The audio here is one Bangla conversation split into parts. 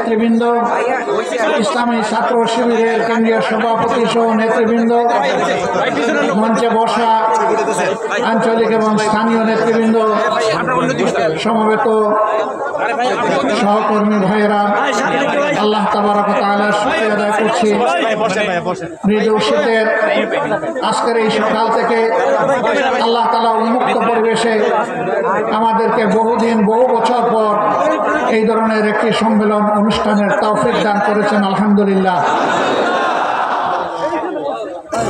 নেতৃবৃন্দ, ইসলামী ছাত্র শিবিরের কেন্দ্রীয় সভাপতি সহ নেতৃবৃন্দ, মঞ্চে বসা আঞ্চলিক এবং স্থানীয় নেতৃবৃন্দ, সমবেত সহকর্মী ভাইয়েরা, আল্লাহ তাবারক ওয়া তাআলার শুকরিয়া আদায় করছি। মৃদু শীতের আজকের এই সকাল থেকে আল্লাহ তাআলা উন্মুক্ত পরিবেশে আমাদেরকে বহুদিন বহু বছর পর এই ধরনের একটি সম্মেলন অনুষ্ঠানের তৌফিক দান করেছেন, আলহামদুলিল্লাহ।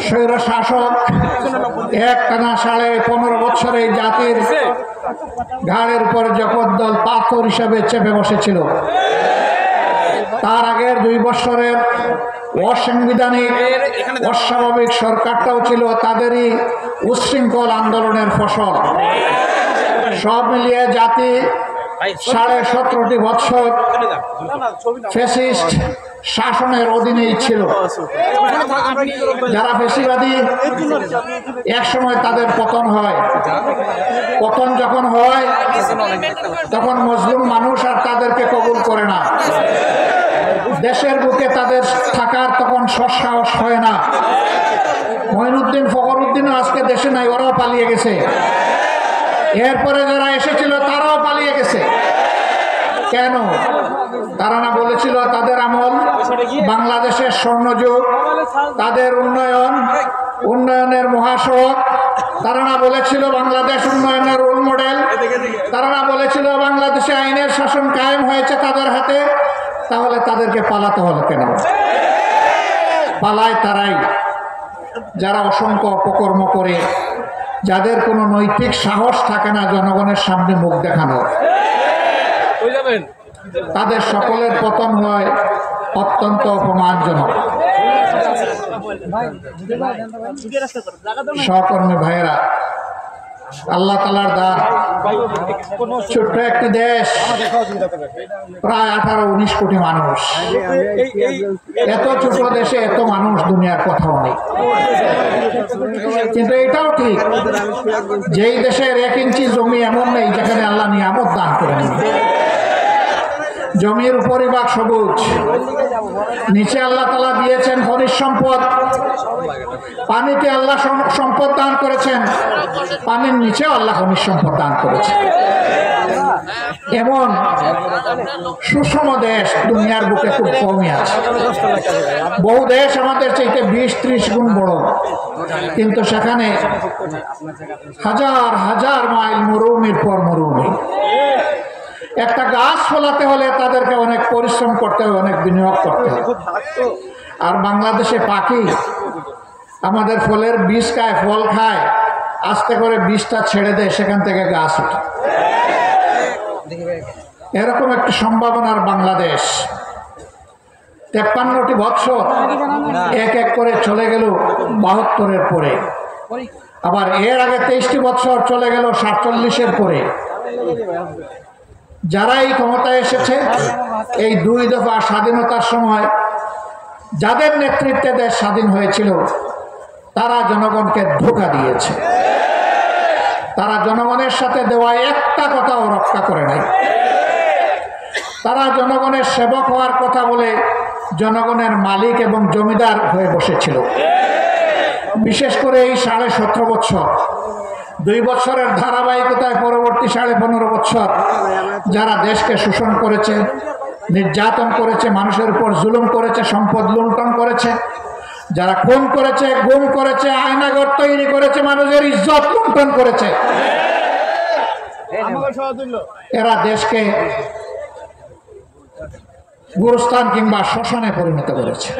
স্বৈর শাসক একটানা 15.5 বছর এই জাতির ঘাড়ের উপর জগদ্দল পাথর হিসাবে চেপে বসেছিল। তার আগের 2 বছরের অসাংবিধানিক অস্বাভাবিক সরকারটাও ছিল তাদেরই উচ্ছৃঙ্খল আন্দোলনের ফসল। সব মিলিয়ে জাতি 17.5 বছর ফ্যাসিস্ট শাসনের অধীনেই ছিল। যারা ফ্যাসিবাদী, এক সময় তাদের পতন হয়। পতন যখন হয় তখন মুসলিম মানুষ আর তাদেরকে কবুল করে না। দেশের বুকে তাদের থাকার তখন সৎসাহস হয় না। মঈনুদ্দিন ফখরুদ্দিনও আজকে দেশে নাই, ওরাও পালিয়ে গেছে। এরপরে যারা এসেছিল তারাও পালিয়ে গেছে। কেন? তারা না বলেছিল তাদের আমল বাংলাদেশের স্বর্ণযুগ, তাদের উন্নয়নের মহাসড়ক, তারা না বলেছিল বাংলাদেশ উন্নয়নের রোল মডেল, তারা না বলেছিল বাংলাদেশে আইনের শাসন কায়েম হয়েছে তাদের হাতে। তাহলে তাদেরকে পালাতে হলো কেন? পালায় তারাই যারা অসংখ্য অপকর্ম করে, যাদের কোনো নৈতিক সাহস থাকে না জনগণের সামনে মুখ দেখানো। তাদের সকলের পতন হয় অত্যন্ত অপমানজনক। সহকর্মী ভাইয়েরা, আল্লাহ তাআলার দান। ছোট্ট একটি দেশ, প্রায় 18-19 কোটি মানুষ। এত ছোট দেশে এত মানুষ, দুনিয়ার কোথাও নেই। কিন্তু এটাও ঠিক, যেই দেশের 1 ইঞ্চি জমি এমন নেই যেখানে আল্লাহ নিয়ামত দান করেন। জমির উপরিভাগ সবুজ, নিচে আল্লাহ তাআলা দিয়েছেন খনিজ সম্পদ, পানিতে আল্লাহ সম্পদ দান করেছেন, পানির নিচেও আল্লাহ খনিজ সম্পদ দান করেছেন। এমন সুষম দেশ দুনিয়ার বুকে খুব কমই আছে। বহু দেশ আমাদের চাইতে 20-30 গুণ বড়, কিন্তু সেখানে হাজার হাজার মাইল মরুভূমির পর মরুভূমি। একটা গাছ ফলাতে হলে তাদেরকে অনেক পরিশ্রম করতে হবে, অনেক বিনিয়োগ করতে হবে। আর বাংলাদেশে পাখি আমাদের ফলের বীজ খায়, ফল খায়, আস্তে করে বীজটা ছেড়ে দেয়, সেখান থেকে গাছ ওঠে। এরকম একটি সম্ভাবনার বাংলাদেশ। 53টি বছর এক এক করে চলে গেল 72-এর পরে, আবার এর আগে 23টি বছর চলে গেল 47-এর পরে। যারা এই ক্ষমতায় এসেছে, এই 2 দফা স্বাধীনতার সময় যাদের নেতৃত্বে দেশ স্বাধীন হয়েছিল, তারা জনগণকে ধোঁকা দিয়েছে। তারা জনগণের সাথে দেওয়া একটা কথাও রক্ষা করে নাই। তারা জনগণের সেবক হওয়ার কথা বলে জনগণের মালিক এবং জমিদার হয়ে বসেছিল। বিশেষ করে এই 17.5 বছর, 2 বছরের ধারাবাহিকতায় পরবর্তী 15.5 বছর যারা দেশকে শোষণ করেছে, নির্যাতন করেছে, মানুষের উপর জুলুম করেছে, সম্পদ লুণ্ঠন করেছে, যারা খুন করেছে, গুম করেছে, আয়নাঘর তৈরি করেছে, মানুষের ইজ্জত লুণ্ঠন করেছে, এরা দেশকে গুরুস্থান কিংবা শ্মশানে পরিণত করেছে।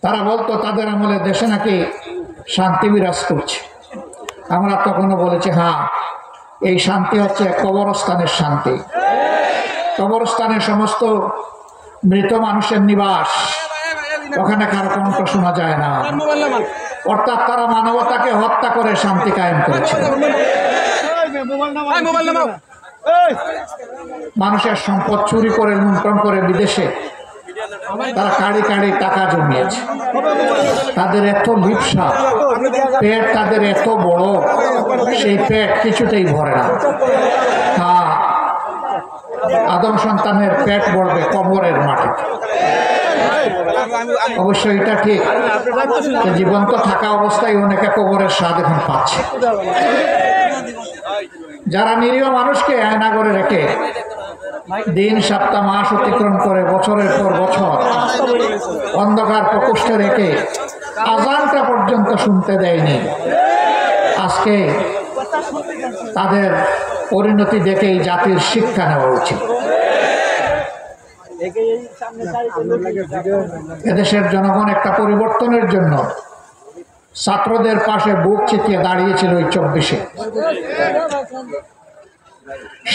তারা বলতো তাদের আমলে দেশে নাকি শান্তি বিরাজ করছে। আমরা তখনও বলেছি, হ্যাঁ, এই শান্তি হচ্ছে কবরস্থানের শান্তি। কবরস্থানে সমস্ত মৃত মানুষের নিবাস, ওখানে কারো কণ্ঠ শোনা যায় না। অর্থাৎ তারা মানবতাকে হত্যা করে শান্তি কায়েম করেছে। মানুষের সম্পদ চুরি করে, লুণ্ঠন করে বিদেশে তারা কাড়ি কাড়ি টাকা জমিয়েছে। তাদের এত লিপ্সা, পেট তাদের এত বড়, সেই পেট কিছুতেই ভরে না। হ্যাঁ, আদম সন্তানের পেট ভরবে কবরের মাটি। অবশ্যই এটা ঠিক, জীবন্ত থাকা অবস্থায় অনেকে কবরের স্বাদ এখন পাচ্ছে। যারা নিরীহ মানুষকে আয়না করে রেখে দিন সপ্তাহ মাস অতিক্রম করে বছরের পর বছর অন্ধকার প্রকোষ্ঠে রেখে আজানটা পর্যন্ত শুনতে দেয়নি, আজকে তাদের পরিণতি দেখেই জাতির শিক্ষা নেওয়া উচিত। এদেশের জনগণ একটা পরিবর্তনের জন্য ছাত্রদের পাশে বুক চিতিয়ে দাঁড়িয়েছিল ওই 24-এ।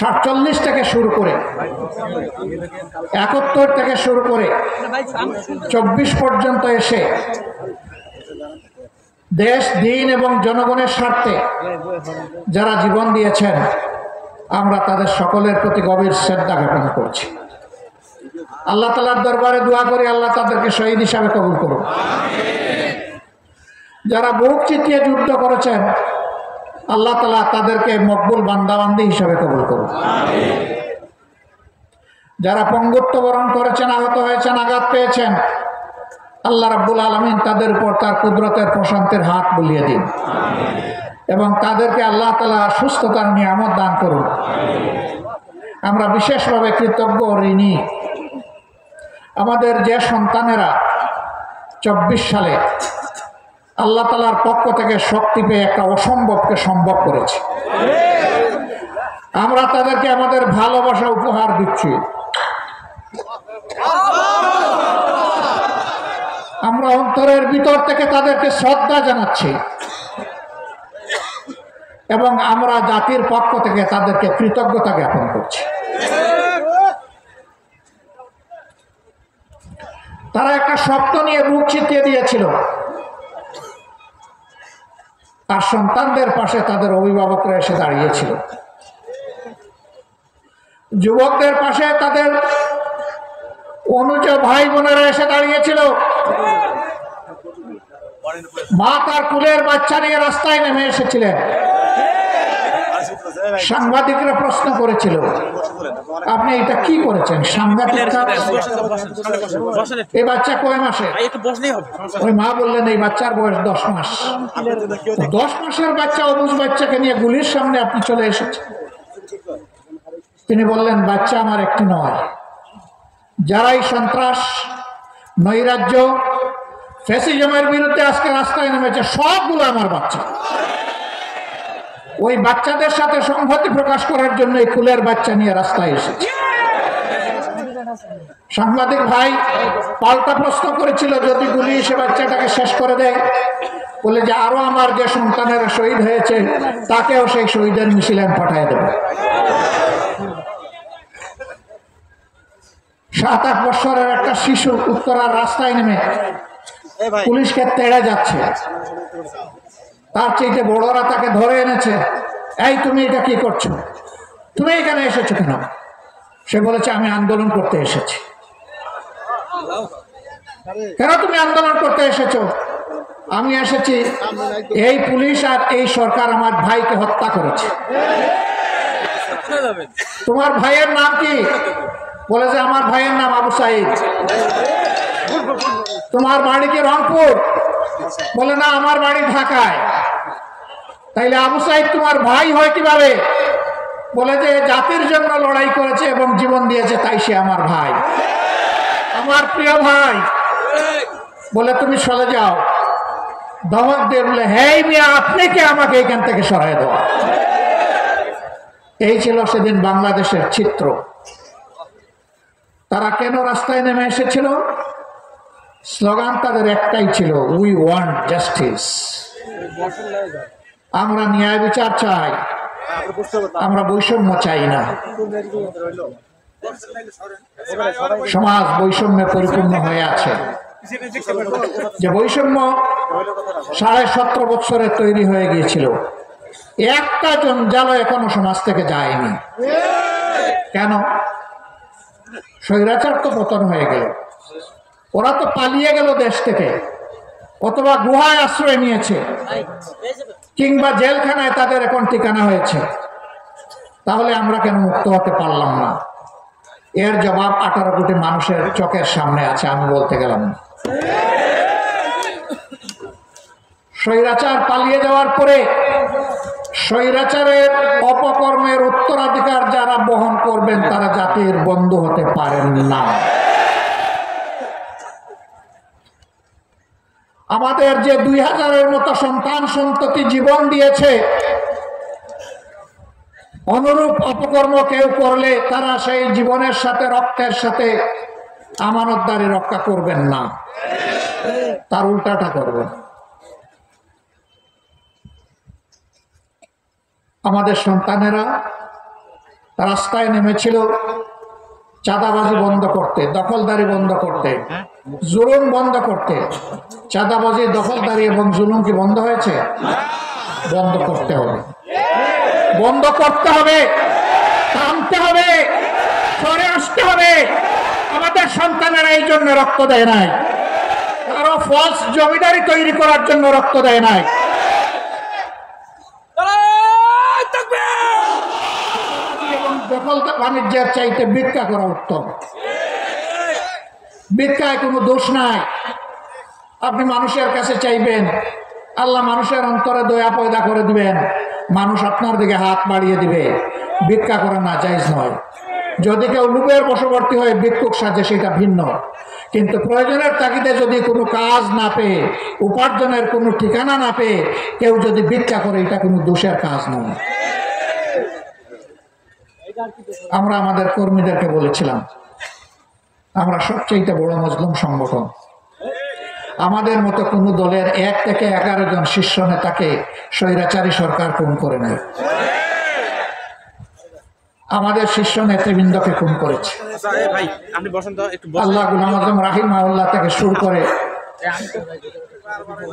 47 থেকে শুরু করে 71 থেকে শুরু করে 24 পর্যন্ত এসে দেশ, দিন এবং জনগণের স্বার্থে যারা জীবন দিয়েছেন, আমরা তাদের সকলের প্রতি গভীর শ্রদ্ধা জ্ঞাপন করছি। আল্লাহ তাআলার দরবারে দোয়া করি আল্লাহ তাদেরকে শহীদ হিসাবে কবুল করুন। যারা বুক চিতিয়ে যুদ্ধ করেছেন, আল্লাহ তাআলা তাদেরকে মকবুল বান্দাবান্দি হিসাবে কবুল করুন। যারা পঙ্গুত্ব বরণ করেছেন, আহত হয়েছেন, আঘাত পেয়েছেন, আল্লাহ রাব্বুল আলামিন তাদের উপর তার কুদরতের প্রশান্তির হাত বুলিয়ে দিন এবং তাদেরকে আল্লাহ তাআলা সুস্থতার নিয়ামত দান করুন। আমরা বিশেষভাবে কৃতজ্ঞ ও ঋণী আমাদের যে সন্তানেরা 24 সালে আল্লাহ তাআলার পক্ষ থেকে শক্তি পেয়ে একটা অসম্ভবকে সম্ভব করেছে। আমরা তাদেরকে আমাদের ভালোবাসা উপহার দিচ্ছি। আমরা অন্তরের ভিতর থেকে তাদেরকে শ্রদ্ধা জানাচ্ছি এবং আমরা জাতির পক্ষ থেকে তাদেরকে কৃতজ্ঞতা জ্ঞাপন করছি। তারা একটা স্বপ্ন নিয়ে বুক চিতিয়ে দিয়েছিল, আর সন্তানদের পাশে তাদের অভিভাবকরা এসে দাঁড়িয়েছিল, যুবকদের পাশে তাদের অনুজ ভাই বোনেরা এসে দাঁড়িয়েছিল, মা তার কুলের বাচ্চা নিয়ে রাস্তায় নেমে এসেছিলেন। সাংবাদিকরা প্রশ্ন করেছিল, আপনি এটা কি করেছেন? সাংবাদিক, এই বাচ্চা কয় মাসে? ওই মা বললেন এই বাচ্চার বয়স 10 মাস। 10 মাসের বাচ্চা, অবুঝ বাচ্চাকে নিয়ে গুলির সামনে আপনি চলে এসেছেন। তিনি বললেন, বাচ্চা আমার একটি নয়, যারাই সন্ত্রাস, নৈরাজ্য, ফ্যাসিজমের বিরুদ্ধে আজকে রাস্তায় নেমেছে সবগুলো আমার বাচ্চা। ওই বাচ্চাদের সাথে সংহতি প্রকাশ করার জন্য এই কুলের বাচ্চা নিয়ে রাস্তায় এসেছে। সাংবাদিক ভাই পাল্টা প্রশ্ন করেছিল, যদি গুলি এসে বাচ্চাটাকে শেষ করে দেয়, বলে যে আরো আমার যে সন্তানেরা শহীদ হয়েছে তাকেও সেই শহীদের মিছিলে পাঠিয়ে দেবে। 7-8 বছরের একটা শিশু উত্তরার রাস্তায় নেমে পুলিশকে তেড়ে যাচ্ছে, তার চাইতে বড়রা তাকে ধরে এনেছে, এই তুমি এটা কি করছো, তুমি এখানে এসেছো কেন? সে বলেছে আমি আন্দোলন করতে এসেছি। কেন তুমি আন্দোলন করতে এসেছো? আমি এসেছি, এই পুলিশ আর এই সরকার আমার ভাইকে হত্যা করেছে। তোমার ভাইয়ের নাম কি? বলে যে আমার ভাইয়ের নাম আবু সাইদ। তোমার বাড়ি কি রংপুর? বলে না, আমার বাড়ি ঢাকায়। তাইলে আবু সাইদ তোমার ভাই হয় কিভাবে? বলে যে জাতির জন্য লড়াই করেছে এবং জীবন দিয়েছে, তাই সে আমার ভাই, আমার প্রিয় ভাই। বলে তুমি চলে যাও। ধমক দিয়ে বলে, হেই মিয়া, আপনি কে আমাকে এখান থেকে সরাই দেওয়া? এই ছিল সেদিন বাংলাদেশের চিত্র। তারা কেন রাস্তায় নেমে এসেছিল? স্লোগান তাদের একটাই ছিল, উই ওয়ান্ট জাস্টিস। আমরা ন্যায় বিচার চাই, আমরা বৈষম্য চাই না। সমাজ বৈষম্যে পরিপূর্ণ হয়ে আছে। যে বৈষম্য 17.5 বছরে তৈরি হয়ে গিয়েছিল, একটা জঞ্জাল এখনো সমাজ থেকে যায়নি। কেন? স্বৈরাচার তো পতন হয়ে গেল, ওরা তো পালিয়ে গেল দেশ থেকে, অথবা গুহায় আশ্রয় নিয়েছে, কিংবা জেলখানায় তাদের এখন ঠিকানা হয়েছে। তাহলে আমরা কেন মুক্ত হতে পারলাম না? এর জবাব 18 কোটি মানুষের চোখের সামনে আছে, আমি বলতে গেলাম না। স্বৈরাচার পালিয়ে যাওয়ার পরে স্বৈরাচারের অপকর্মের উত্তরাধিকার যারা বহন করবেন তারা জাতির বন্ধু হতে পারেন না। আমাদের যে 2000-এর মতো সন্তান সন্ততি জীবন দিয়েছে, অনুরূপ অপকর্ম কেউ করলে তারা সেই জীবনের সাথে রক্তের সাথে আমানতদারি রক্ষা করবেন না, তার উল্টাটা করবেন। আমাদের সন্তানেরা রাস্তায় নেমেছিল চাঁদাবাজি বন্ধ করতে, দখলদারি বন্ধ করতে, জুলুম বন্ধ করতে। চাঁদাবাজি, দখলদারি এবং জুলুম কি বন্ধ হয়েছে? বন্ধ করতে হবে, বন্ধ করতে হবে, থামতে হবে, সরে আসতে হবে। আমাদের সন্তানেরা এই জন্য রক্ত দেয় নাই, কারো ফলস জমিদারি তৈরি করার জন্য রক্ত দেয় নাই। দখল বাণিজ্যের চাইতে ভিক্ষা করা উত্তম। ভিক্ষায় কোনো দোষ নাই। আপনি মানুষের কাছে চাইবেন, আল্লাহ মানুষের অন্তরে দয়া পয়দা করে দিবেন, মানুষ আপনার দিকে হাত বাড়িয়ে দিবে। ভিক্ষা করা না জায়েজ নয়। যদি কেউ লোভের বশবর্তী হয়ে ভিক্ষুক সাজে সেটা ভিন্ন, কিন্তু প্রয়োজনের তাগিদে যদি কোনো কাজ না পেয়ে, উপার্জনের কোনো ঠিকানা না পেয়ে কেউ যদি ভিক্ষা করে, এটা কোনো দোষের কাজ নয়। আমরা আমাদের কর্মীদেরকে বলেছিলাম, আমরা সবচেয়ে বড় মজলুম সংগঠন। আমাদের মতো কোনো দলের 1 থেকে 11 জন শীর্ষ নেতাকে স্বৈরাচারী সরকার খুন করে নাই। আমাদের শীর্ষ নেতৃবৃন্দকে খুন করেছে। আল্লাহ গুলাম আজম রাহিমাহুল্লাহ থেকে শুরু করে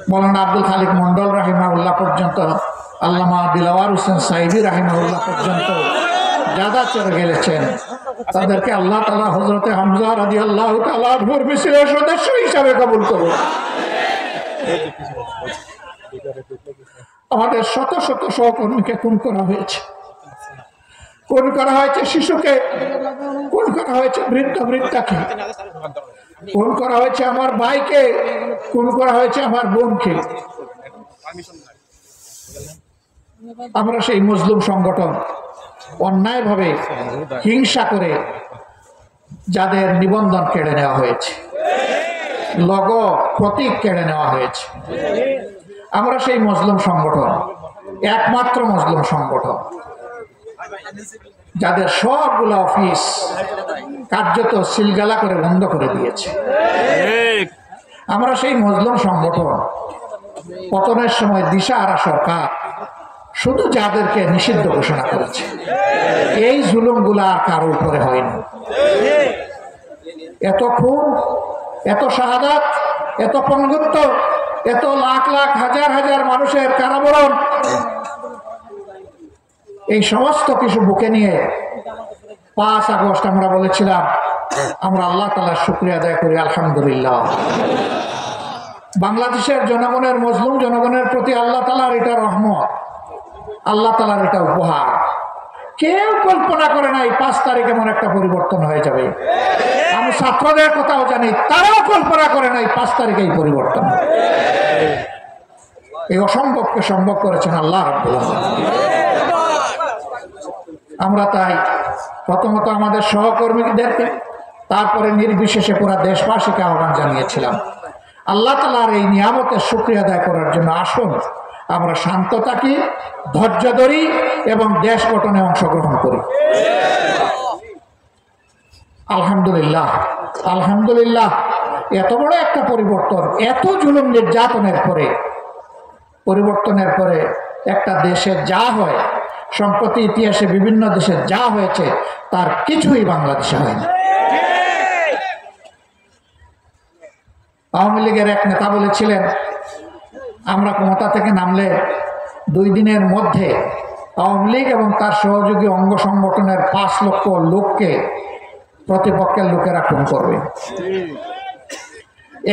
মৌলানা আব্দুল খালিক মন্ডল রাহিমাহুল্লাহ পর্যন্ত, আল্লামা দিলওয়ার হোসেন সাইদি রাহিমাহুল্লাহ পর্যন্ত যারা চলে গেলেছেন, তাদেরকে আল্লাহ তাআলা হযরতে হামজা রাদিয়াল্লাহু তাআলা আনহুর মিছিলের সদস্য হিসাবে কবুল করুন। আমাদের শত শত সহকর্মীকে খুন করা হয়েছে, খুন করা হয়েছে শিশুকে, খুন করা হয়েছে বৃদ্ধ বৃদ্ধাকে, খুন করা হয়েছে আমার ভাইকে, খুন করা হয়েছে আমার বোনকে। আমরা সেই মুসলিম সংগঠন অন্যায়ভাবে হিংসা করে যাদের নিবন্ধন কেড়ে নেওয়া হয়েছে, লোগো প্রতীক কেড়ে নেওয়া হয়েছে, আমরা সেই মুসলিম সংগঠন, একমাত্র মুসলিম সংগঠন যাদের সবগুলো অফিস কার্যত সিলগালা করে বন্ধ করে দিয়েছে। আমরা সেই মুসলিম সংগঠন পতনের সময় দিশাহারা সরকার শুধু যাদেরকে নিষিদ্ধ ঘোষণা করেছে, এই জুলুমগুলা আর কারো উপরে হয়নি। এত খুন, এত শাহাদাত, এত পঙ্গুত্ব, এত লাখ লাখ হাজার হাজার মানুষের কারাবরণ, এই সমস্ত কিছু বুকে নিয়ে 5 আগস্ট আমরা বলেছিলাম আমরা আল্লাহ তাআলার শুকরিয়া আদায় করি, আলহামদুলিল্লাহ। বাংলাদেশের জনগণের, মুসলিম জনগণের প্রতি আল্লাহ তাআলার এটা রহমত, আল্লাহ তাআলার এটা উপহার। কেউ কল্পনা করে নাই 5 তারিখ এমন একটা পরিবর্তন হয়ে যাবে। আমি ছাত্রদের কথাও জানি, তারাও কল্পনা করে নাই 5 তারিখে এই পরিবর্তন। এই অসম্ভবকে সম্ভব করেছেন আল্লাহ রাব্বুল আলামিন। আমরা তাই প্রথমত আমাদের সহকর্মীদেরকে, তারপরে নির্বিশেষে পুরা দেশবাসীকে আহ্বান জানিয়েছিলাম, আল্লাহ তাআলার এই নিয়ামতের শুকরিয়া আদায় করার জন্য আসুন আমরা শান্ত থাকি, ধৈর্য ধরি এবং দেশ গঠনে অংশগ্রহণ করি। আলহামদুলিল্লাহ, আলহামদুলিল্লাহ, এত বড় একটা পরিবর্তন, এত জুলুম নির্যাতনের পরে, পরিবর্তনের পরে একটা দেশে যা হয়, সম্প্রতি ইতিহাসে বিভিন্ন দেশে যা হয়েছে তার কিছুই বাংলাদেশে হয়নি। আওয়ামী লীগের এক নেতা বলেছিলেন, আমরা ক্ষমতা থেকে নামলে 2 দিনের মধ্যে আওয়ামী লীগ এবং তার সহযোগী অঙ্গ সংগঠনের 5 লক্ষ লোককে প্রতিপক্ষের লোকেরা খুন করবে।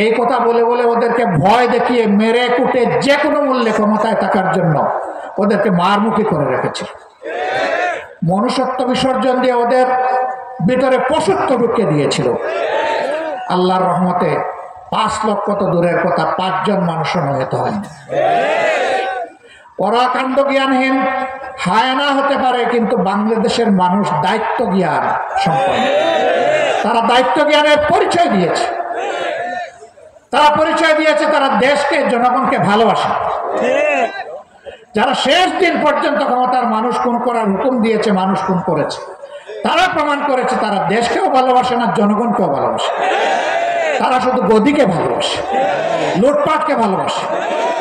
এই কথা বলে বলে ওদেরকে ভয় দেখিয়ে মেরে কুটে যে কোনো মূল্যে ক্ষমতায় থাকার জন্য ওদেরকে মারমুখী করে রেখেছে। মনুষ্যত্ব বিসর্জন দিয়ে ওদের ভিতরে পশুত্ব ঢুকিয়ে দিয়েছিল। আল্লাহর রহমতে 5 লক্ষ তো দূরের কথা, 5 জন মানুষও নমিত হয়নি। ওরা কাণ্ড জ্ঞানহীন হায়না হতে পারে, কিন্তু বাংলাদেশের মানুষ দায়িত্ব জ্ঞান সম্পন্ন। তারা দায়িত্ব জ্ঞানের পরিচয় দিয়েছে। তারা দেশকে, জনগণকে ভালোবাসে। যারা শেষ দিন পর্যন্ত ক্ষমতার মানুষ খুন করার হুকুম দিয়েছে, মানুষ খুন করেছে, তারা প্রমাণ করেছে তারা দেশকেও ভালোবাসে না, জনগণকেও ভালোবাসে। তারা শুধু গদিকে ভালোবাসে, লুটপাটকে ভালোবাসে,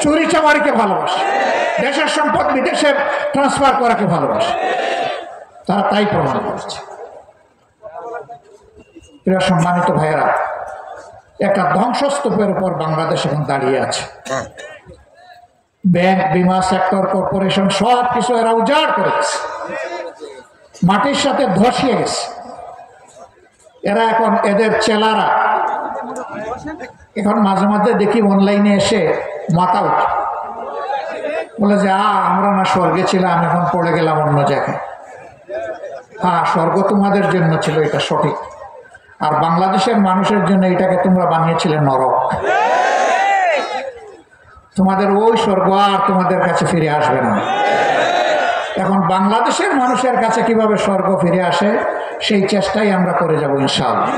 চুরি চামারিকে ভালোবাসে, দেশের সম্পদ বিদেশে ট্রান্সফার করাকে ভালোবাসে। তারা তাই প্রমাণ করেছে। প্রিয় সম্মানিত ভাইয়েরা, একটা ধ্বংসস্তূপের উপর বাংলাদেশ এখন দাঁড়িয়ে আছে। ব্যাংক, বিমা সেক্টর, কর্পোরেশন সব কিছু এরা উজাড় করেছে, মাটির সাথে ধসিয়ে গেছে। এরা এখন, এদের চেলারা এখন মাঝে মাঝে দেখি অনলাইনে এসে মাথা উঠে বলে যে আমরা না স্বর্গে ছিলাম, এখন পড়ে গেলাম অন্য জায়গায়। হ্যাঁ, স্বর্গ তোমাদের জন্য ছিল, এটা সঠিক। আর বাংলাদেশের মানুষের জন্য এটাকে তোমরা বানিয়েছিলে নরক। তোমাদের ওই স্বর্গ আর তোমাদের কাছে ফিরে আসবে না। এখন বাংলাদেশের মানুষের কাছে কিভাবে স্বর্গ ফিরে আসে, সেই চেষ্টাই আমরা করে যাব ইনশাআল্লাহ।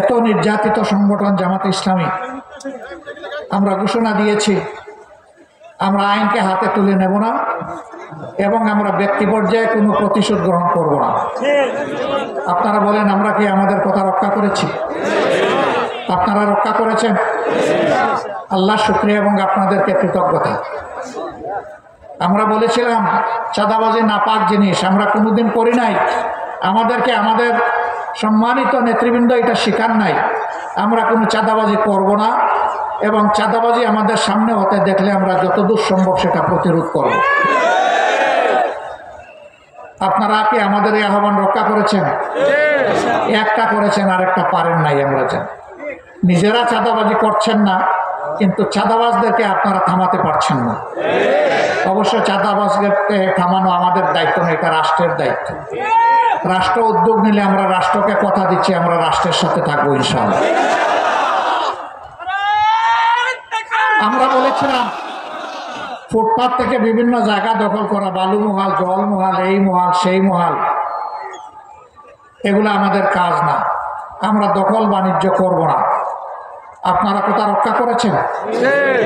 এত নির্যাতিত সংগঠন জামাত ইসলামী, আমরা ঘোষণা দিয়েছি আমরা আইনকে হাতে তুলে নেব না এবং আমরা ব্যক্তি পর্যায়ে কোনো প্রতিশোধ গ্রহণ করব না। আপনারা বলেন, আমরা কি আমাদের কথা রক্ষা করেছি? আপনারা রক্ষা করেছেন? আল্লাহ শুকরিয়া এবং আপনাদেরকে কৃতজ্ঞতা। আমরা বলেছিলাম চাঁদাবাজি নাপাক জিনিস, আমরা কোনোদিন করি নাই। আমাদেরকে আমাদের সম্মানিত নেতৃবৃন্দ এটা শিখান নাই। আমরা কোনো চাঁদাবাজি করব না এবং চাঁদাবাজি আমাদের সামনে হতে দেখলে আমরা যতদূর সম্ভব সেটা প্রতিরোধ করব। আপনারা কি আমাদের এই আহ্বান রক্ষা করেছেন? একটা করেছেন, আর একটা পারেন নাই। আমরা জানি নিজেরা চাঁদাবাজি করছেন না, কিন্তু চাঁদাবাজদেরকে আপনারা থামাতে পারছেন না। অবশ্য চাঁদাবাজদেরকে থামানো আমাদের দায়িত্ব না, এটা রাষ্ট্রের দায়িত্ব। রাষ্ট্র উদ্যোগ নিলে আমরা রাষ্ট্রকে কথা দিচ্ছি আমরা রাষ্ট্রের সাথে থাকবো ইনশাআল্লাহ। আমরা বলেছিলাম ফুটপাত থেকে বিভিন্ন জায়গা দখল করা, বালু মহাল, জল মহাল, এই মহাল, সেই মহাল, এগুলো আমাদের কাজ না। আমরা দখল বাণিজ্য করব না। আপনারা কোথা রক্ষা করেছেন?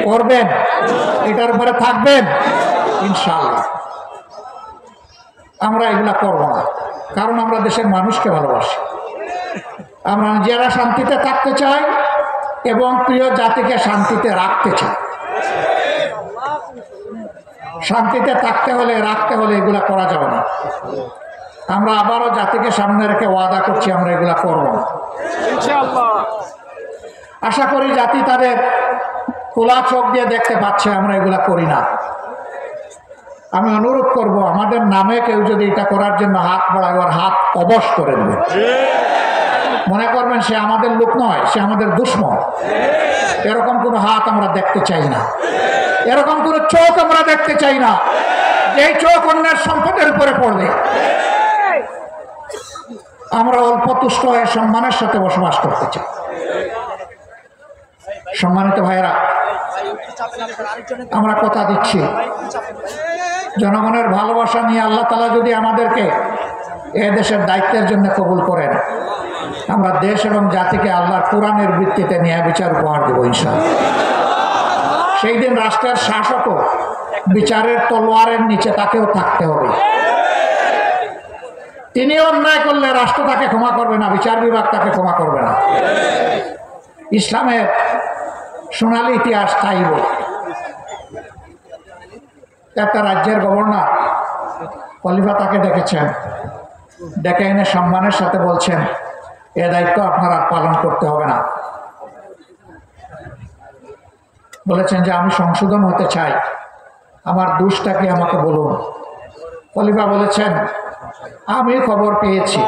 করবেন, এটার উপরে থাকবেন ইনশাআল্লাহ। আমরা এগুলা করব না, কারণ আমরা দেশের মানুষকে ভালোবাসি। আমরা নিজেরা শান্তিতে থাকতে চাই এবং প্রিয় জাতিকে শান্তিতে রাখতে চাই। শান্তিতে থাকতে হলে, রাখতে হলে এগুলা করা যাবে না। আমরা আবারও জাতিকে সামনে রেখে ওয়াদা করছি আমরা এগুলা করব না ইনশাআল্লাহ। আশা করি জাতি তাদের খোলা চোখ দিয়ে দেখতে পাচ্ছে আমরা এগুলা করি না। আমি অনুরোধ করব, আমাদের নামে কেউ যদি এটা করার জন্য হাত বাড়ায়, ওর হাত অবশ করে দেবে। মনে করবেন সে আমাদের লোক নয়, সে আমাদের দুশমন। এরকম কোনো হাত আমরা দেখতে চাই না, এরকম কোনো চোখ আমরা দেখতে চাই না, যেই চোখ অন্যের সম্পদের উপরে পড়বে। আমরা অল্প তুষ্ট হয়ে সম্মানের সাথে বসবাস করতে চাই। সম্মানিত ভাইয়েরা, আমরা কথা দিচ্ছি জনগণের ভালোবাসা নিয়ে আল্লাহ তাআলা যদি আমাদেরকে এ দেশের দায়িত্বের জন্য কবুল করেন, আমরা দেশ এবং জাতিকে আল্লাহর কোরআনের ভিত্তিতে ন্যায় বিচার উপহার দেব ইনশাআল্লাহ। সেই দিন রাষ্ট্রের শাসকও বিচারের তলোয়ারের নিচে তাকেও থাকতে হবে। তিনি অন্যায় করলে রাষ্ট্র তাকে ক্ষমা করবে না, বিচার বিভাগ তাকে ক্ষমা করবে না। ইসলামের সোনালী ইতিহাস চাইব। একটা রাজ্যের গভর্নর খলিফা তাকে ডেকেছেন, ডেকে এনে সম্মানের সাথে বলছেন, এ দায়িত্ব আপনারা পালন করতে হবে না। বলেছেন যে আমি সংশোধন হতে চাই, আমার দোষটা কি আমাকে বলুন। খলিফা বলেছেন, আমি খবর পেয়েছি